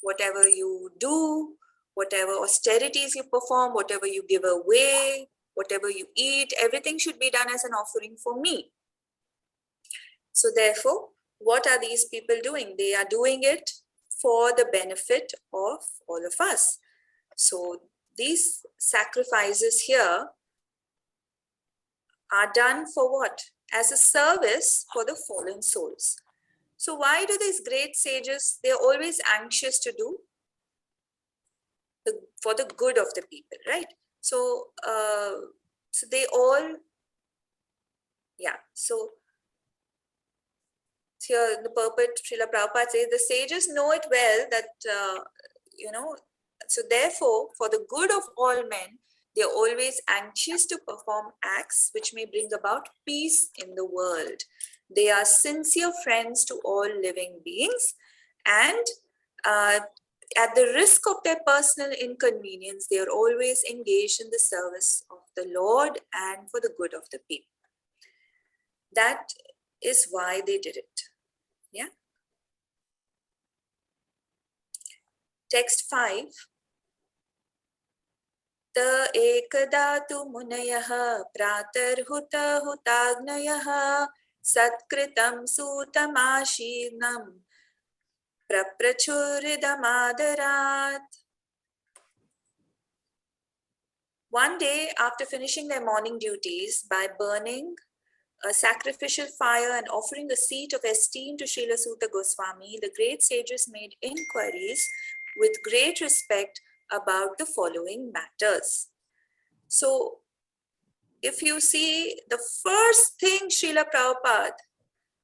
Whatever you do, whatever austerities you perform, whatever you give away, whatever you eat, everything should be done as an offering for me. So therefore, what are these people doing? They are doing it for the benefit of all of us. So these sacrifices here are done for what? As a service for the fallen souls. So why do these great sages, they're always anxious to do for the good of the people, right? So, so they all, yeah, so here the purport, Srila Prabhupada says, the sages know it well that, so therefore, for the good of all men, they are always anxious to perform acts which may bring about peace in the world. They are sincere friends to all living beings, and at the risk of their personal inconvenience, they are always engaged in the service of the Lord and for the good of the people. That is why they did it. Yeah. Text 5. Ta ekadatu munayah pratarhuta hutagnayah satkritam sutamashirnam praprachuridamadarat. One day, after finishing their morning duties by burning a sacrificial fire and offering a seat of esteem to Srila Suta Goswami, the great sages made inquiries with great respect about the following matters. So, if you see, the first thing Srila Prabhupada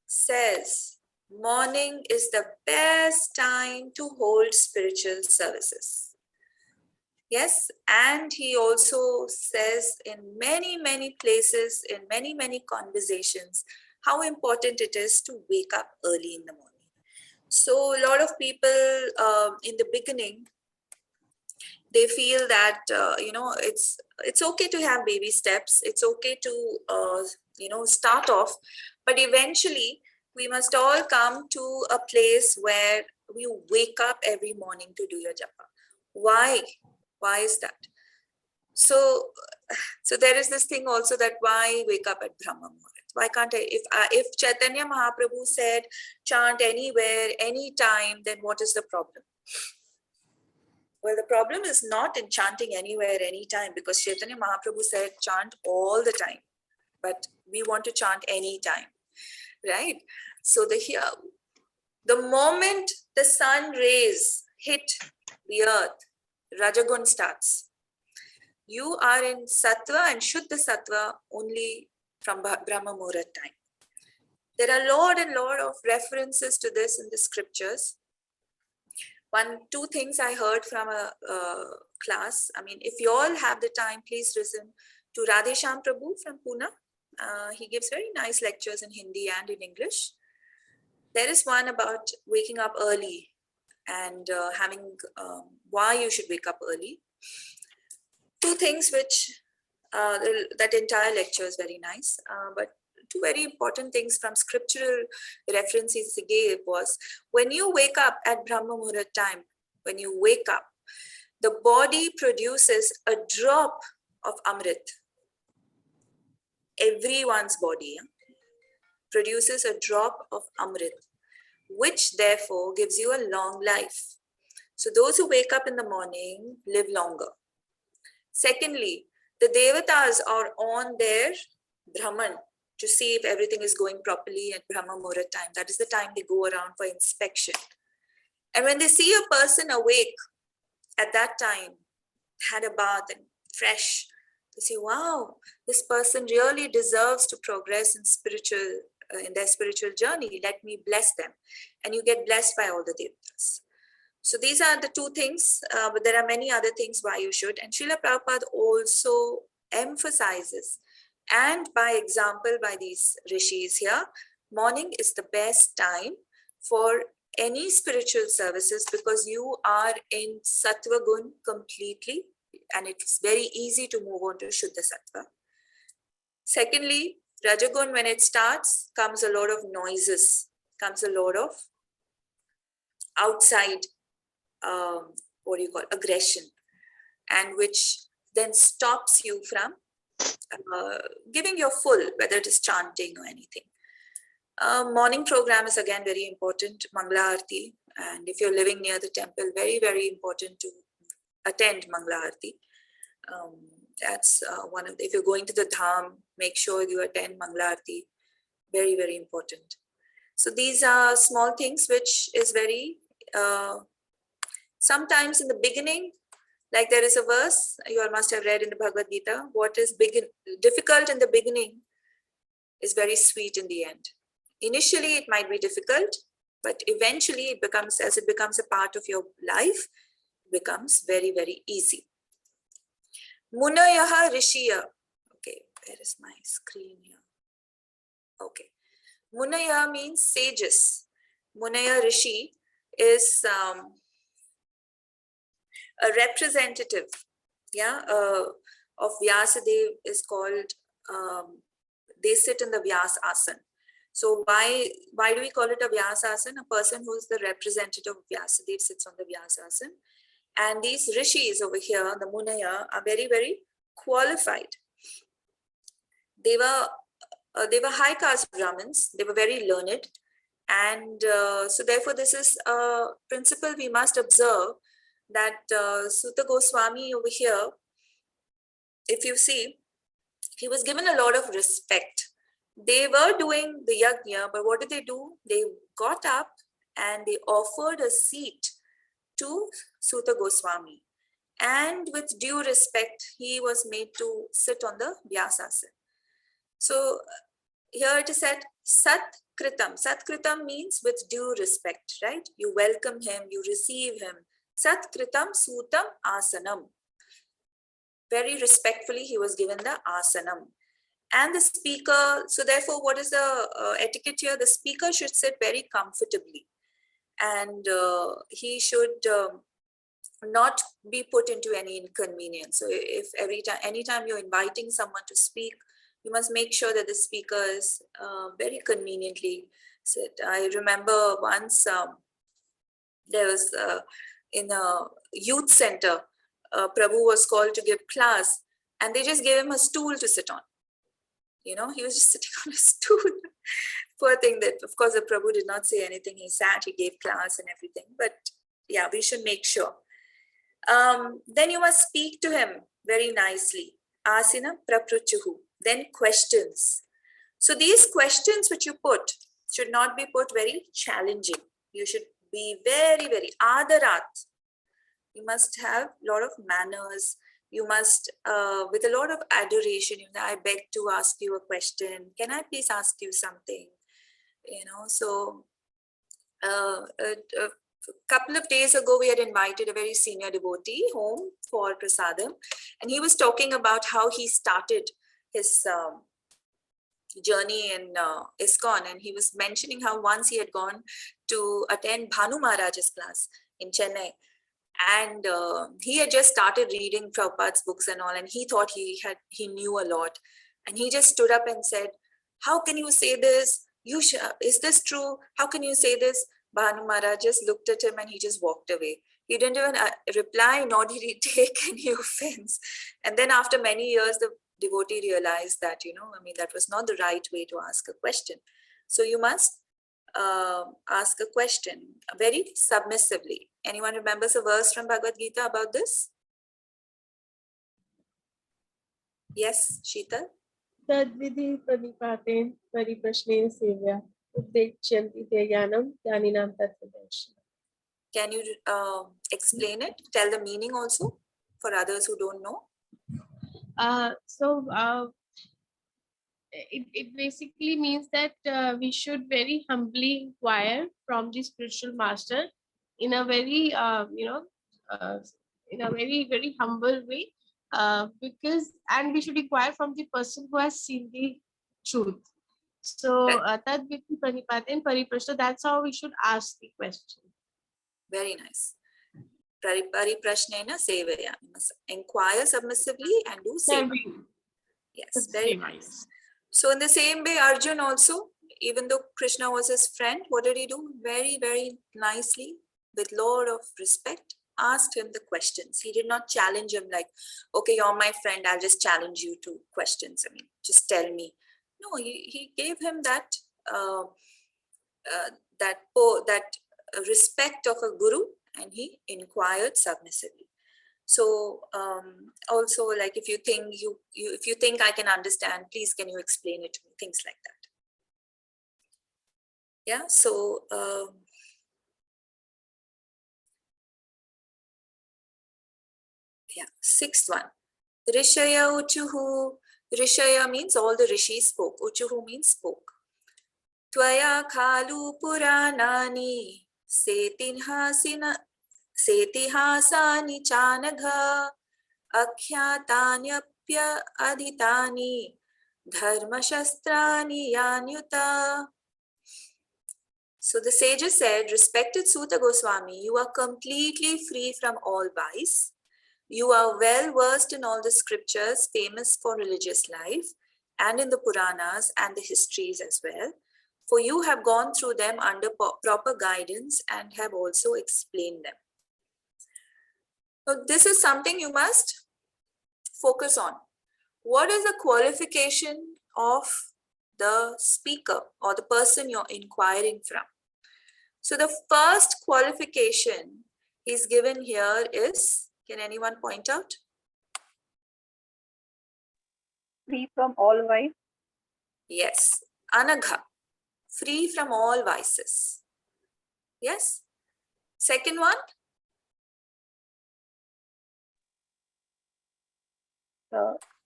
says, morning is the best time to hold spiritual services. Yes, and he also says in many, many places, in many, many conversations, how important it is to wake up early in the morning. So a lot of people in the beginning, they feel that, it's okay to have baby steps. It's okay to, start off, but eventually we must all come to a place where we wake up every morning to do your japa. Why? Why is that? So there is this thing also that why wake up at Brahma Muhurat? Why can't I? If Chaitanya Mahaprabhu said chant anywhere, anytime, then what is the problem? Well, the problem is not in chanting anywhere, anytime, because Chaitanya Mahaprabhu said chant all the time, but we want to chant anytime, right? So the moment the sun rays hit the earth, Rajagun starts. You are in Sattva and Shuddha Sattva only from Brahma Muhurat time. There are lot of references to this in the scriptures. Two things I heard from a class. I mean, if you all have the time, please listen to Radhesham Prabhu from Pune. He gives very nice lectures in Hindi and in English. There is one about waking up early and why you should wake up early. Two things which that entire lecture is very nice, but two very important things from scriptural references he gave was, when you wake up at Brahma Muhurat time, when you wake up, the body produces a drop of Amrit. Everyone's body produces a drop of Amrit, which therefore gives you a long life. So those who wake up in the morning live longer. Secondly, the Devatas are on their Brahman to see if everything is going properly at Brahma Muhurat time. That is the time they go around for inspection. And when they see a person awake at that time, had a bath and fresh, they say, wow, this person really deserves to progress in their spiritual journey. Let me bless them. And you get blessed by all the Devatas. So these are the two things, but there are many other things why you should. And Srila Prabhupada also emphasizes, and by example by these rishis here, morning is the best time for any spiritual services because you are in Sattva Gun completely, and it's very easy to move on to Shuddha Sattva. Secondly, Rajagun, when it starts, comes a lot of noises, comes a lot of outside aggression, and which then stops you from giving your full, whether it is chanting or anything. Morning program is again very important, Mangala Aarti, and if you're living near the temple, very, very important to attend Mangala Aarti. That's one of if you're going to the Dham, make sure you attend Mangala Aarti, very, very important. So these are small things which is very, sometimes in the beginning, like there is a verse you all must have read in the Bhagavad Gita, what is difficult in the beginning is very sweet in the end. Initially, it might be difficult, but eventually it becomes, as it becomes a part of your life, it becomes very, very easy. Munayaha Rishiya. Okay, where is my screen here? Okay. Munaya means sages. Munaya Rishi is a representative, of Vyasadev is called, they sit in the Vyasa Asana. So why do we call it a Vyasa Asana? A person who is the representative of Vyasadev sits on the Vyasa Asana. And these rishis over here, the Munaya, are very, very qualified. They were high caste Brahmins. They were very learned. And so therefore, this is a principle we must observe, that Suta Goswami over here, if you see, he was given a lot of respect. They were doing the yajna, but what did they do? They got up and they offered a seat to Suta Goswami. And with due respect, he was made to sit on the Vyasasana. So here it is said, Sat Kritam. Sat Kritam means with due respect, right? You welcome him, you receive him. Sat Kritam Sutam Asanam. Very respectfully, he was given the Asanam. And the speaker, so therefore, what is the etiquette here? The speaker should sit very comfortably. And he should not be put into any inconvenience. So if anytime you're inviting someone to speak, you must make sure that the speaker is very conveniently sit. I remember once there was in a youth center, Prabhu was called to give class, and they just gave him a stool to sit on. You know, he was just sitting on a stool. Poor thing that, of course, the Prabhu did not say anything. He sat, he gave class and everything. But yeah, we should make sure. Then you must speak to him very nicely. Asina prapruchuhu. Then questions. So these questions which you put should not be put very challenging. You should be very, very adarat. You must have a lot of manners. You must, with a lot of adoration, I beg to ask you a question. Can I please ask you something? You know, so a couple of days ago, we had invited a very senior devotee home for prasadam, and he was talking about how he started his journey in ISKCON, and he was mentioning how once he had gone to attend Bhanu Maharaj's class in Chennai, and he had just started reading Prabhupada's books and all, and he thought he knew a lot, and he just stood up and said, "How can you say this? Is this true? How can you say this?" Bhanu Maharaj just looked at him and he just walked away. He didn't even reply, nor did he take any offense. And then after many years, the devotee realized that, that was not the right way to ask a question. So you must ask a question very submissively. Anyone remembers a verse from Bhagavad Gita about this? Yes, Sheetal? Tadvidhi panipaten pariprashne sevya uddekshyanti te jnanam jnaninam tattvadarshina. Can you explain it? Tell the meaning also for others who don't know. It basically means that we should very humbly inquire from the spiritual master in a very in a very, very humble way, because and we should inquire from the person who has seen the truth. So tad vitti panipaten pariprashna, that's how we should ask the question. Very nice. Pariprashnena sevaya. You must inquire submissively and do seva. Yes, very nice. So in the same way, Arjun also, even though Krishna was his friend, what did he do? Very, very nicely, with lot of respect, asked him the questions. He did not challenge him like, okay, you're my friend, I'll just challenge you to questions. I mean, just tell me. No, he gave him that respect of a guru, and he inquired submissively. So also, like, if you think I can understand, please can you explain it to me? Things like that. Yeah. So sixth one, Rishaya Uchuhu. Rishaya means all the rishis spoke. Uchuhu means spoke. Tvaya khalu puranani setihasani chanagha akhyatanyapya adhitani dharmashastrani yanyuta. So the sages said, respected Suta Goswami, you are completely free from all vice. You are well versed in all the scriptures famous for religious life, and in the Puranas and the histories as well. For you have gone through them under proper guidance and have also explained them. So this is something you must focus on. What is the qualification of the speaker or the person you're inquiring from? So the first qualification is given here is, can anyone point out? Free from all vice. Yes, anagha, free from all vices. Yes. Second one?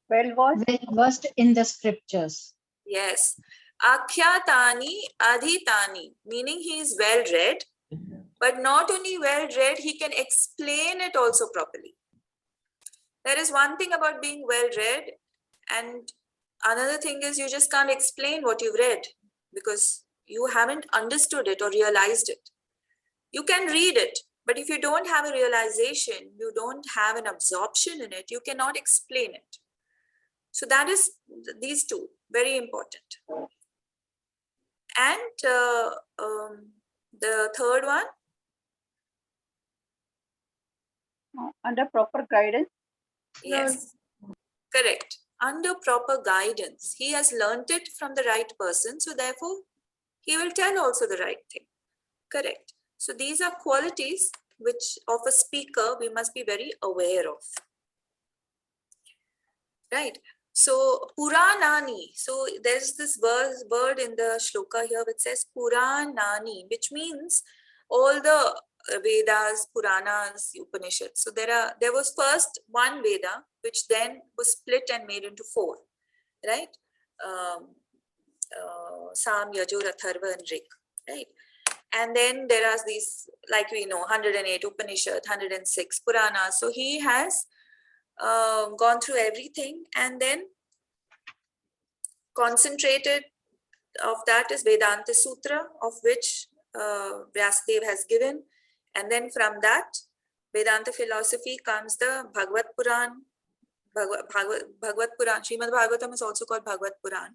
Well versed in the scriptures. Yes. Akhyatani adhitani, meaning he is well read, but not only well read, he can explain it also properly. There is one thing about being well read, and another thing is you just can't explain what you've read because you haven't understood it or realized it. You can read it, but if you don't have a realization, you don't have an absorption in it, you cannot explain it. So that is these two, very important. And the third one? under proper guidance. Yes, correct. under proper guidance. He has learnt it from the right person, so therefore he will tell also the right thing. Correct. So these are qualities which of a speaker we must be very aware of. Right. So Puranani. So there's this word in the shloka here which says Puranani, which means all the Vedas, Puranas, Upanishads. So there was first one Veda, which then was split and made into 4, right? Sam, Yajur, Atharva, and Rig, right? And then there are these, like we know, 108 Upanishad, 106 Puranas. So he has gone through everything, and then concentrated of that is Vedanta Sutra, of which Vyasadeva has given. And then from that Vedanta philosophy comes the Bhagavad Puran. Bhagavad Puran, Srimad Bhagavatam is also called Bhagavad Puran.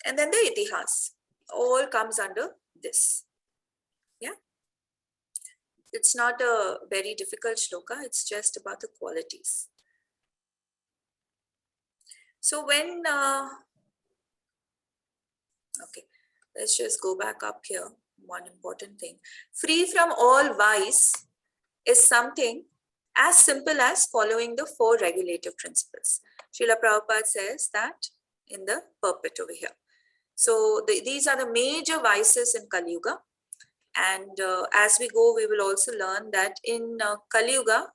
And then the Itihas. All comes under this. Yeah. It's not a very difficult shloka. It's just about the qualities. So when, okay, let's just go back up here. One important thing. Free from all vice is something as simple as following the 4 regulative principles. Srila Prabhupada says that in the purport over here. So these are the major vices in Kali Yuga. And as we go, we will also learn that in Kali Yuga,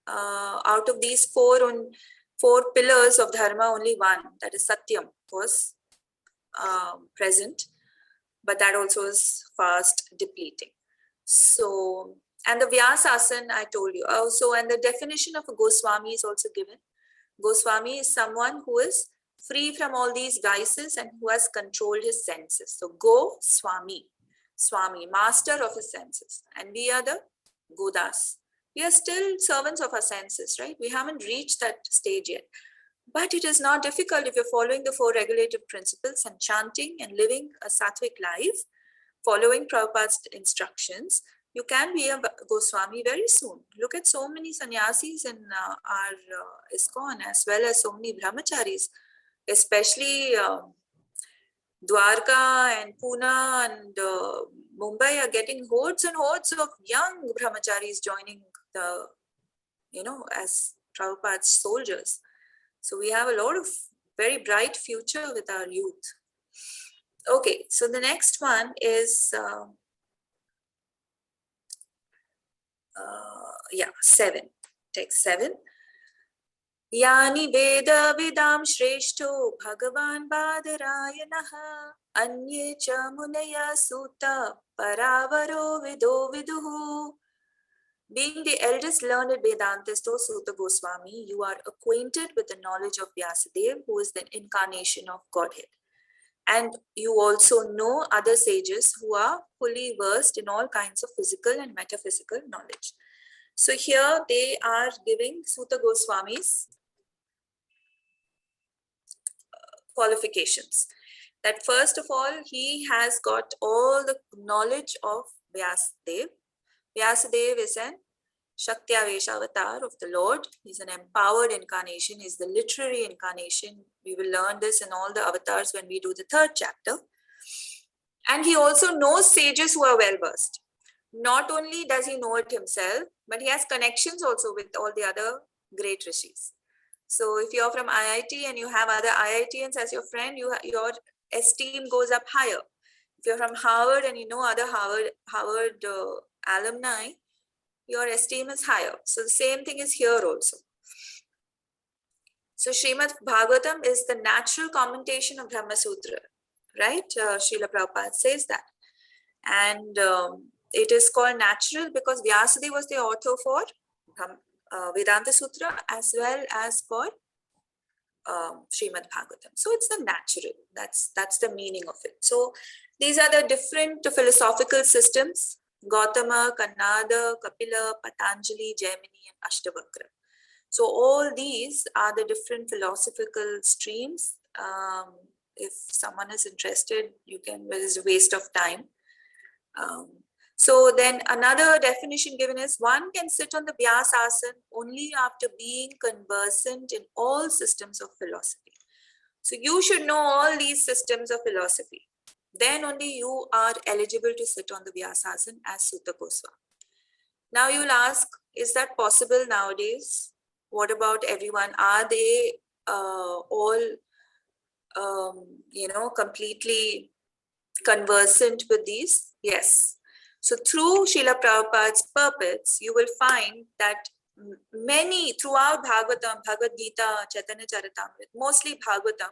out of these 4 pillars of Dharma, only one, that is Satyam, was present. But that also is fast depleting. So, and the Vyasasana, I told you. Also, and the definition of a Goswami is also given. Goswami is someone who is free from all these vices and who has controlled his senses. So, Goswami, Swami, master of his senses. And we are the Godas. We are still servants of our senses, right? We haven't reached that stage yet. But it is not difficult if you're following the 4 regulative principles and chanting and living a sattvic life, following Prabhupada's instructions. You can be a Goswami very soon. Look at so many sannyasis in our ISKCON, as well as so many brahmacharis, especially Dwarka and Pune and Mumbai are getting hordes and hordes of young brahmacharis joining the, as Prabhupada's soldiers. So we have a lot of very bright future with our youth. Okay, so the next one is 7. Text 7. Yani Veda Vidam Shreshto Bhagavan Badarayanah Anye Cha Munaya Sutta Paravaro Vido Viduhu. Being the eldest learned Vedantist or Sutta Goswami, you are acquainted with the knowledge of Vyasadeva, who is the incarnation of Godhead. And you also know other sages who are fully versed in all kinds of physical and metaphysical knowledge. So here they are giving Sutta Goswami's qualifications. That first of all, he has got all the knowledge of Vyasadeva. Vyasadeva is an Shakti-avesh avatar of the Lord. He's an empowered incarnation. He's the literary incarnation. We will learn this in all the avatars when we do the 3rd chapter. And he also knows sages who are well versed. Not only does he know it himself, but he has connections also with all the other great rishis. So if you're from IIT and you have other IITians as your friend, your esteem goes up higher. If you're from Harvard and you know other Harvard alumni, your esteem is higher. So the same thing is here also. So Srimad Bhagavatam is the natural commentation of Brahma Sutra, right? Srila Prabhupada says that. And it is called natural because Vyasadeva was the author for Vedanta Sutra as well as for Srimad Bhagavatam. So it's the natural. That's the meaning of it. So these are the different philosophical systems: Gautama, Kannada, Kapila, Patanjali, Jaimini, and Ashtavakra. So all these are the different philosophical streams. If someone is interested, you can, but it's a waste of time. So then another definition given is one can sit on the Vyasasana only after being conversant in all systems of philosophy. So you should know all these systems of philosophy. Then only you are eligible to sit on the Vyasasana as Sutta Goswami. Now you'll ask, is that possible nowadays? What about everyone? Are they all, completely conversant with these? Yes. So through Srila Prabhupada's purports, you will find that many throughout Bhagavatam, Bhagavad Gita, Chaitanya Charitamrita, mostly Bhagavatam,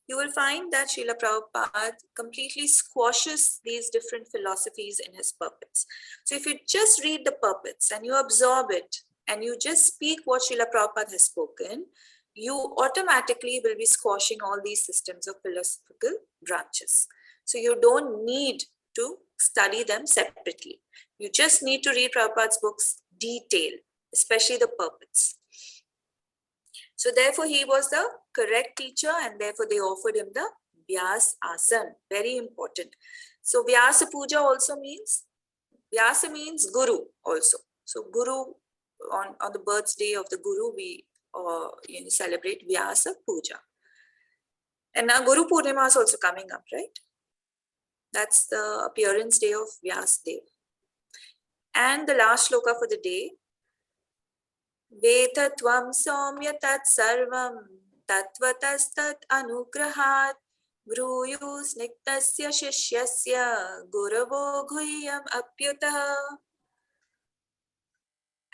you will find that Srila Prabhupada completely squashes these different philosophies in his purports. So if you just read the purports and you absorb it and you just speak what Srila Prabhupada has spoken, you automatically will be squashing all these systems of philosophical branches. So you don't need to study them separately. You just need to read Prabhupada's books detail, especially the purports. So therefore he was the correct teacher and therefore they offered him the Vyas Asana. Very important. So Vyasa Puja also means, Vyasa means Guru also. So Guru, on the birthday of the Guru, we celebrate Vyasa Puja. And now Guru Purnima is also coming up, right? That's the appearance day of Vyas Dev. And the last shloka for the day, Veta tvam somya tat sarvam tatvatastat anugrahat Bhruyus niktasya shishyasya guravo ghuyam apyutah.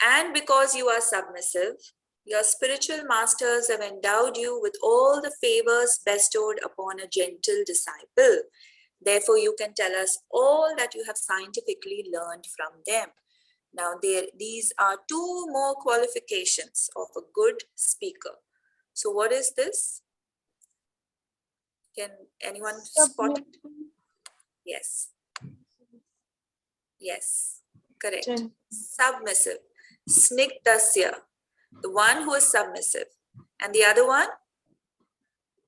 And because you are submissive, your spiritual masters have endowed you with all the favors bestowed upon a gentle disciple. Therefore, you can tell us all that you have scientifically learned from them. Now, these are two more qualifications of a good speaker. So what is this? Can anyone spot it? Yes. Yes, correct. Submissive. Snigdasya, the one who is submissive. And the other one?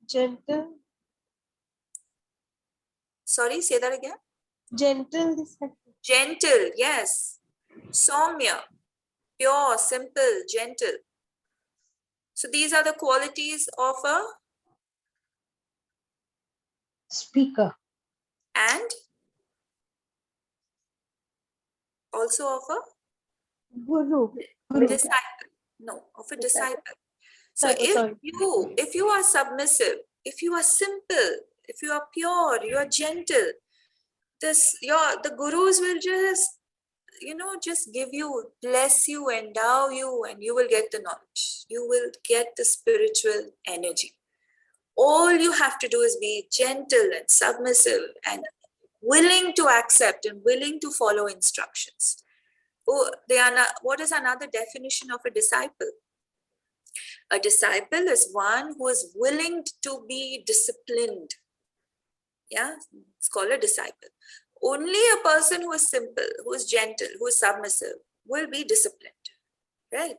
Gentle. Sorry, say that again. Gentle. Gentle, yes. Soumya, pure, simple, gentle. So these are the qualities of a Speaker. and also of a Guru. disciple. No, of a disciple. So Sorry. if you are submissive, if you are simple, if you are pure, you are gentle, the gurus will just give you, bless you, endow you, and you will get the knowledge. You will get the spiritual energy. All you have to do is be gentle and submissive and willing to accept and willing to follow instructions. What is another definition of a disciple? A disciple is one who is willing to be disciplined. Yeah, it's called a disciple. Only a person who is simple, who is gentle, who is submissive will be disciplined, right?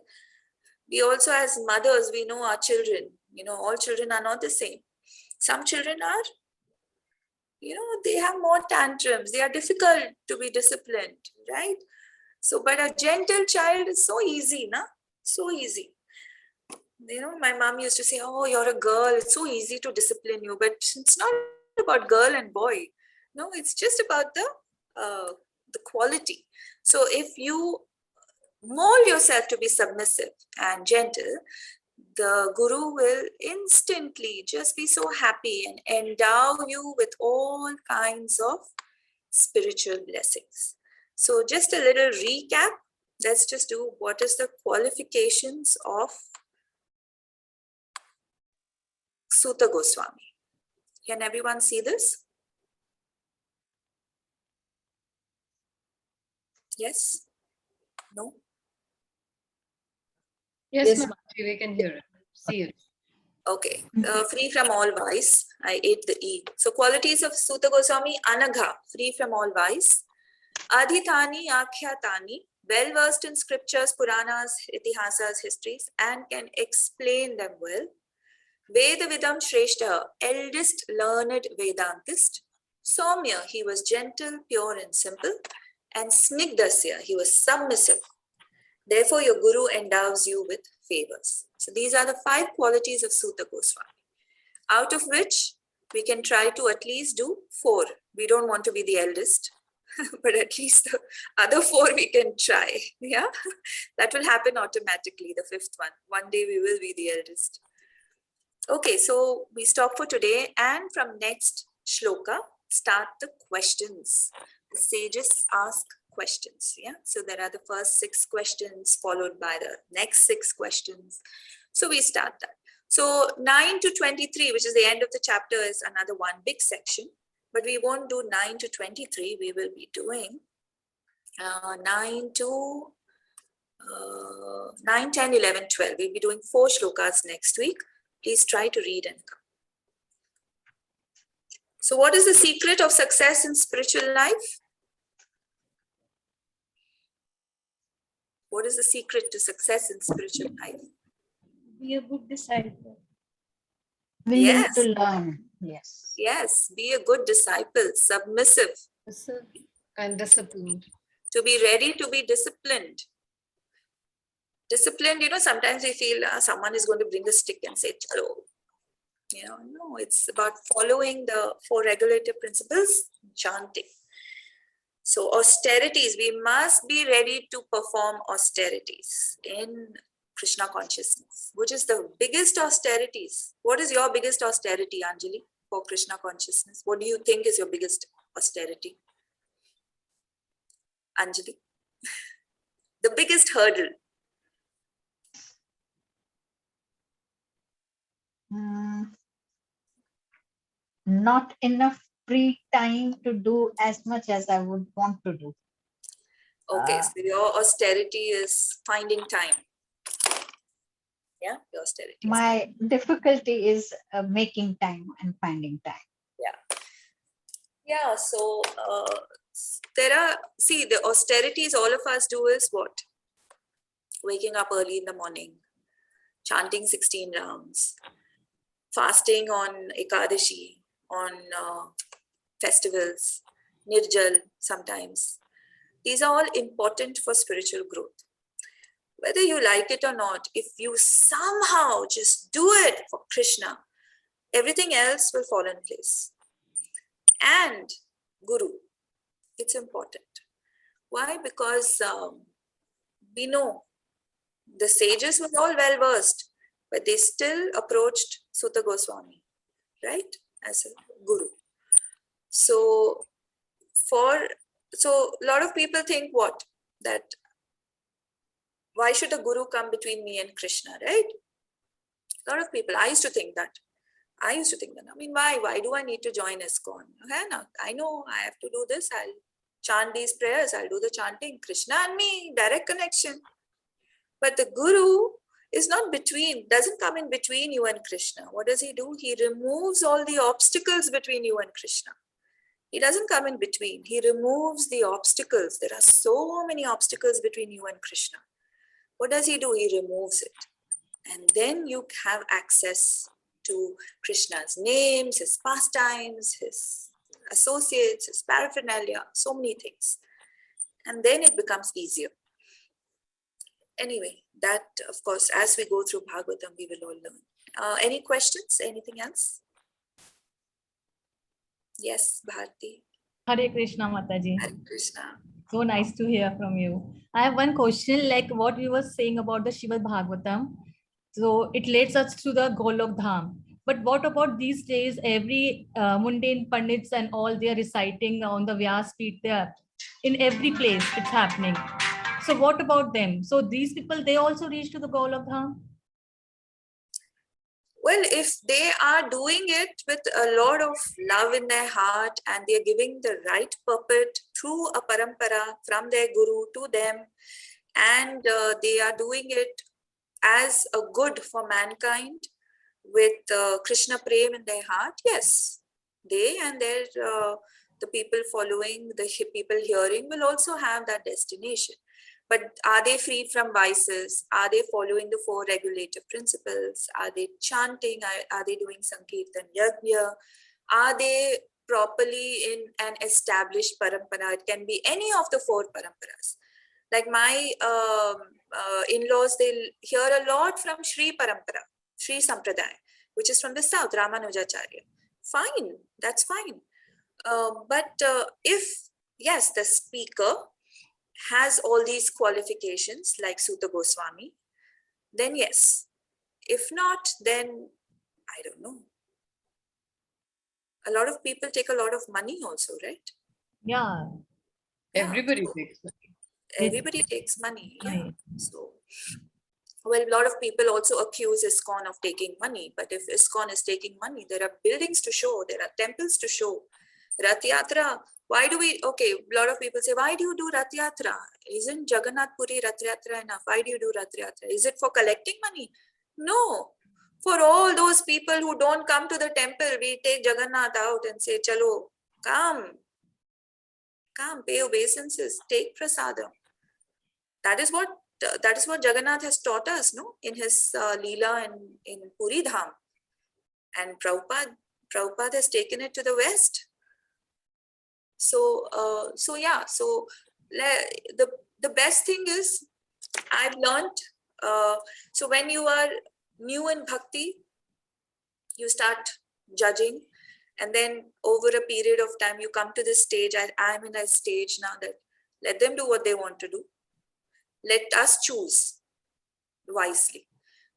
We also, as mothers, we know our children, all children are not the same. Some children are, they have more tantrums. They are difficult to be disciplined, right? So, but a gentle child is so easy, na? So easy. My mom used to say, oh, you're a girl. It's so easy to discipline you. But it's not about girl and boy. No, it's just about the quality. So if you mold yourself to be submissive and gentle, the guru will instantly just be so happy and endow you with all kinds of spiritual blessings. So just a little recap. Let's just do what is the qualifications of Sutta Goswami. Can everyone see this? Yes? No? Yes, Mataji, we can hear it. See it. Okay. Free from all vice. I ate the E. So qualities of Sutta Goswami: Anagha, free from all vice. Adhitani, Akhyatani, well versed in scriptures, Puranas, Itihasas, histories, and can explain them well. Veda Vidam Shrestha, eldest learned Vedantist. Soumya, he was gentle, pure, and simple. and snigdasya, he was submissive. Therefore, your guru endows you with favors. So these are the 5 qualities of Suta Goswami, out of which we can try to at least do 4. We don't want to be the eldest, but at least the other 4 we can try. Yeah, that will happen automatically, the 5th one. One day we will be the eldest. Okay, so we stop for today, and from next shloka, start the questions. The sages ask questions. Yeah, so there are the first 6 questions followed by the next 6 questions. So we start that. So 9 to 23, which is the end of the chapter, is another one big section, but we won't do 9 to 23. We will be doing 9 to 9, 10, 11, 12. We'll be doing 4 shlokas next week. Please try to read and come. So what is the secret of success in spiritual life? What is the secret to success in spiritual life? Be a good disciple. Willing Yes. to learn. Yes. Yes, be a good disciple, submissive, And disciplined. to be ready to be disciplined. Disciplined, sometimes we feel someone is going to bring a stick and say, chalo. No, it's about following the 4 regulative principles, chanting. So austerities, we must be ready to perform austerities in Krishna consciousness, which is the biggest austerities. What is your biggest austerity, Anjali, for Krishna consciousness? What do you think is your biggest austerity? Anjali? The biggest hurdle. Not enough free time to do as much as I would want to do. Okay, so your austerity is finding time. Yeah, your austerity. My difficulty is making time and finding time. Yeah, so the austerities all of us do is what? Waking up early in the morning, chanting 16 rounds, fasting on Ekadashi, on festivals, Nirjal sometimes. These are all important for spiritual growth. Whether you like it or not, if you somehow just do it for Krishna, everything else will fall in place. And Guru, it's important. Why? Because we know the sages were all well versed, but they still approached Suta Goswami, right, as a guru. So a lot of people think what? That why should a guru come between me and Krishna, right? A lot of people, I used to think that. I mean, why? Why do I need to join ISKCON? Okay, now, I know I have to do this. I'll chant these prayers. I'll do the chanting. Krishna and me, direct connection. But the guru is not between, doesn't come in between you and Krishna. What does he do? He removes all the obstacles between you and Krishna. He doesn't come in between. He removes the obstacles. There are so many obstacles between you and Krishna. What does he do? He removes it. And then you have access to Krishna's names, his pastimes, his associates, his paraphernalia, so many things. And then it becomes easier. Anyway, that of course, as we go through Bhagavatam, we will all learn. Any questions? Anything else? Yes, Bharti. Hare Krishna, Mataji. Hare Krishna. So nice to hear from you. I have one question, like what you were saying about the Srimad Bhagavatam. So it leads us to the Golok Dham. But what about these days, every mundane Pandits and all, they are reciting on the Vyas Feet there. In every place, it's happening. So what about them? So these people, they also reach to the Golok Dham? Well, if they are doing it with a lot of love in their heart and they're giving the right puppet through a parampara from their guru to them, and they are doing it as a good for mankind with Krishna Prem in their heart, yes, they and their the people following, the people hearing will also have that destination. But are they free from vices? Are they following the 4 regulative principles? Are they chanting? Are they doing Sankirtan Yajna? Are they properly in an established parampara. It can be any of the 4 paramparas. Like my in-laws, they hear a lot from Sri Parampara, Sri Sampradaya, which is from the south, Ramanujacharya. Fine, that's fine. But if, yes, the speaker has all these qualifications like Sutta Goswami, then yes. If not, then I don't know. A lot of people take a lot of money also, right? Yeah. Everybody so takes money. everybody takes money. Yeah. Right. So, well, a lot of people also accuse ISKCON of taking money. But if ISKCON is taking money, there are buildings to show, there are temples to show. Rath Yatra, why do we, okay, a lot of people say, why do you do Rath Yatra? Isn't Jagannath Puri Rath Yatra enough? Why do you do Rath Yatra? Is it for collecting money? No. For all those people who don't come to the temple, we take Jagannath out and say, chalo, come, pay obeisances, take prasadam. That is what Jagannath has taught us, no, in his Leela in Puri Dham. And Prabhupada has taken it to the West. So, the best thing is, I've learned, so when you are new in bhakti, you start judging, and then over a period of time, you come to this stage. I'm in a stage now that let them do what they want to do. Let us choose wisely.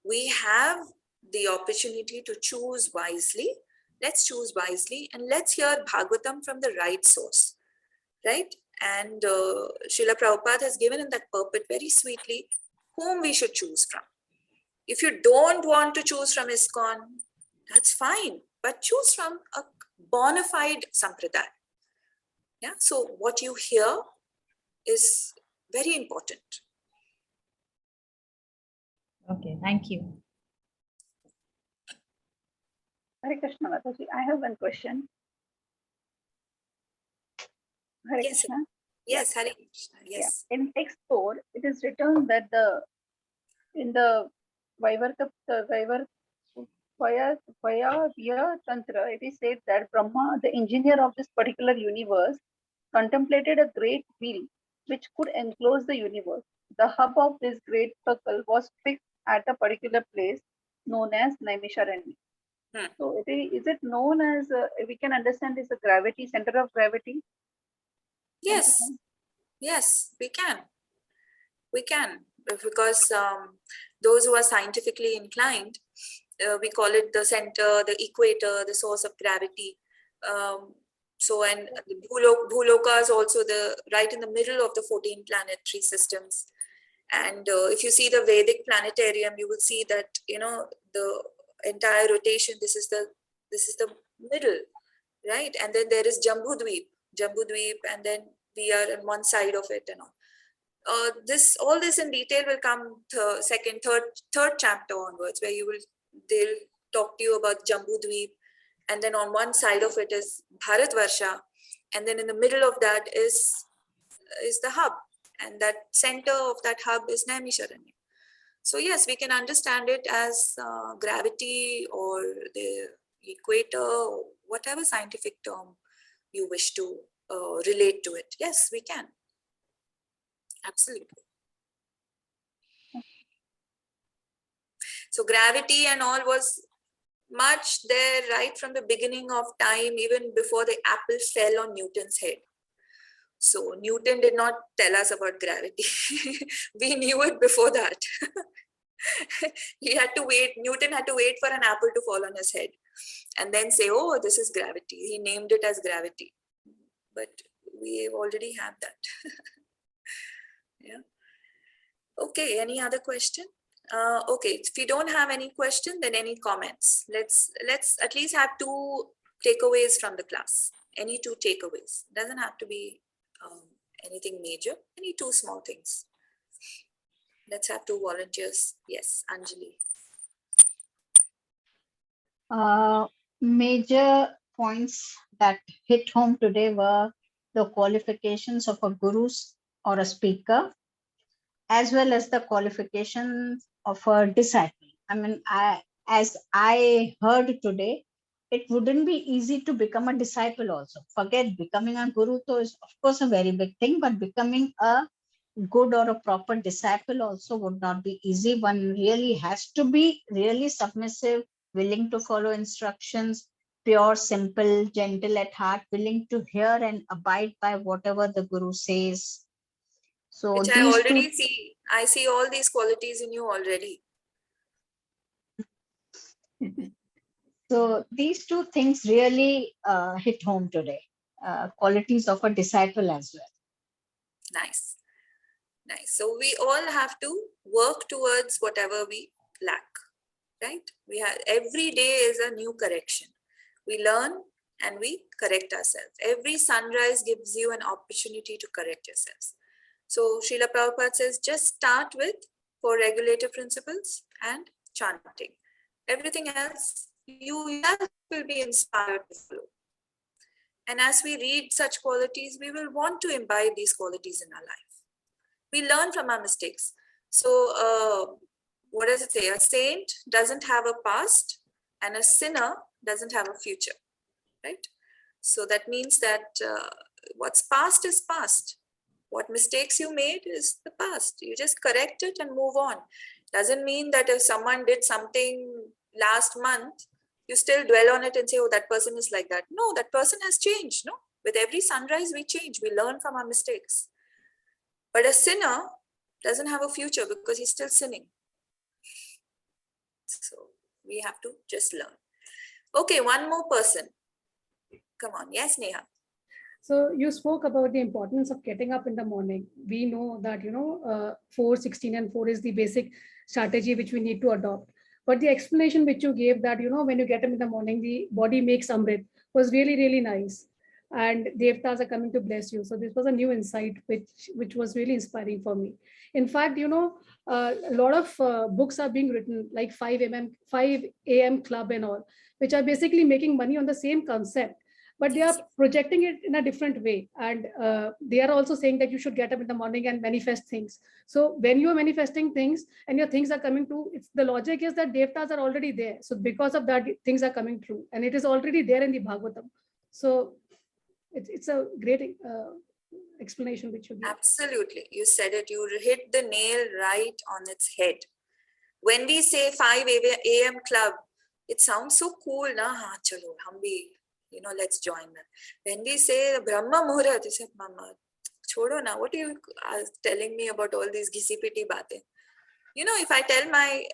We have the opportunity to choose wisely. Let's choose wisely, and let's hear Bhagavatam from the right source, right? And Srila Prabhupada has given in that purport very sweetly whom we should choose from. If you don't want to choose from ISKCON, that's fine, but choose from a bona fide sampradaya. Yeah, so what you hear is very important. Okay, thank you. Hare Krishna, Mataji. I have one question. Hare Yes, Krishna. yes, Hare Krishna, yes. Yeah. In text 4, it is written that in the Vaivarta Tantra, it is said that Brahma, the engineer of this particular universe, contemplated a great wheel which could enclose the universe. The hub of this great circle was fixed at a particular place known as Naimisharanya. So is it known as, we can understand is a gravity, center of gravity? Yes, yes, we can. We can, because those who are scientifically inclined, we call it the center, the equator, the source of gravity. So, and the Bhuloka is also right in the middle of the 14 planetary systems. And if you see the Vedic planetarium, you will see that, the entire rotation, this is the middle, right? And then there is Jambudweep, and then we are on one side of it and all. All this in detail will come third chapter onwards, where they'll talk to you about Jambudweep, and then on one side of it is Bharatvarsha, and then in the middle of that is the hub, and that center of that hub is Naimisharanya. So yes, we can understand it as gravity or the equator, or whatever scientific term you wish to relate to it. Yes, we can. Absolutely. So gravity and all was much there right from the beginning of time, even before the apple fell on Newton's head. So Newton did not tell us about gravity. We knew it before that. Newton had to wait for an apple to fall on his head and then say, oh, this is gravity. He named it as gravity. But we already have that. Yeah. Okay, any other question? Okay, if you don't have any question, then any comments? Let's at least have 2 takeaways from the class. Any 2 takeaways. Doesn't have to be anything major. Any 2 small things. Let's have 2 volunteers. Yes, Anjali. Major points that hit home today were the qualifications of a guru or a speaker, as well as the qualifications of a disciple. I mean, as I heard today, it wouldn't be easy to become a disciple also. Forget becoming a guru, though is of course a very big thing, but becoming a good or a proper disciple also would not be easy. One really has to be really submissive, willing to follow instructions, pure, simple, gentle at heart, willing to hear and abide by whatever the guru says. So Which I these already see. I see all these qualities in you already. these two things really hit home today. Qualities of a disciple as well. Nice. Nice. So we all have to work towards whatever we lack, right? We have every day is a new correction. We learn and we correct ourselves. Every sunrise gives you an opportunity to correct yourselves. So Srila Prabhupada says, just start with 4 regulative principles and chanting. Everything else, you yourself will be inspired to follow. And as we read such qualities, we will want to imbibe these qualities in our life. We learn from our mistakes. So what does it say? A saint doesn't have a past and a sinner doesn't have a future, right? So that means that what's past is past. What mistakes you made is the past. You just correct it and move on. Doesn't mean that if someone did something last month, you still dwell on it and say, oh, that person is like that. No, that person has changed. No, with every sunrise, we change. We learn from our mistakes. But a sinner doesn't have a future because he's still sinning. So we have to just learn. Okay, one more person. Come on. Yes, Neha. So you spoke about the importance of getting up in the morning. We know that, 4, 16 and 4 is the basic strategy which we need to adopt. But the explanation which you gave that, when you get up in the morning, the body makes Amrit was really, really nice. And Devtas are coming to bless you. So this was a new insight, which was really inspiring for me. In fact, a lot of books are being written like 5 a.m. club and all, which are basically making money on the same concept. But they are projecting it in a different way. And they are also saying that you should get up in the morning and manifest things. So when you are manifesting things and your things are coming true, the logic is that devtas are already there. So because of that, things are coming true. And it is already there in the Bhagavatam. So it's a great explanation which you gave. Absolutely. You said it. You hit the nail right on its head. When we say 5 a.m. club, it sounds so cool. Na? Haan, chalo, hum bhi, let's join them. When we say Brahma Muhurat, you said, Mama, chodo na, what are you telling me about all these ghisi-piti baatein? If I tell my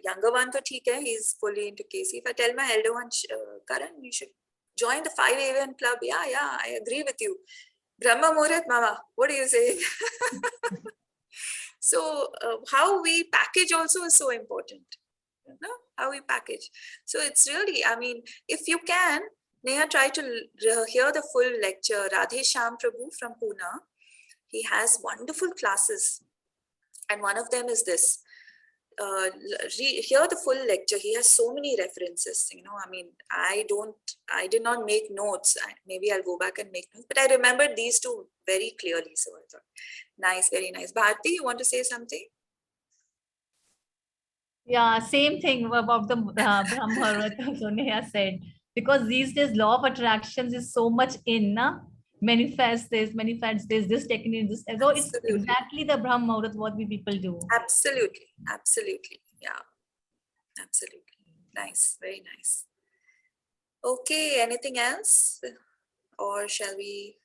younger one, to theek hai, he's fully into KC. If I tell my elder one, Karan, you should join the 5 a.m. club. Yeah, I agree with you. Brahma Muhurat, Mama, what do you say? So how we package also is so important. How we package. So it's really, if you can, Neha, try to hear the full lecture. Radhe Shyam Prabhu from Pune, he has wonderful classes. And one of them is this. Hear the full lecture. He has so many references. I did not make notes. Maybe I'll go back and make notes. But I remembered these two very clearly. So I thought, nice, very nice. Bharti, you want to say something? Yeah, same thing about the Brahma so Neha said. Because these days, law of attractions is so much in, na? Manifest this, this technique, this. So it's exactly the Brahma Muhurat what we people do. Absolutely. Yeah, absolutely. Nice, very nice. Okay, anything else? Or shall we?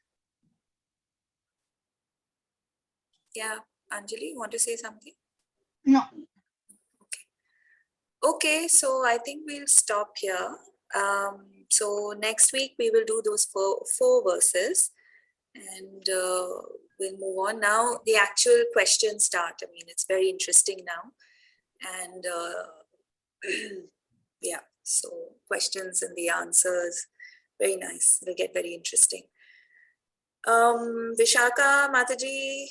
Yeah, Anjali, you want to say something? No. Okay, so I think we'll stop here. So next week we will do those four verses and we'll move on. Now the actual questions start. It's very interesting now. And yeah, so questions and the answers, very nice. It'll get very interesting. Vishaka, Mataji,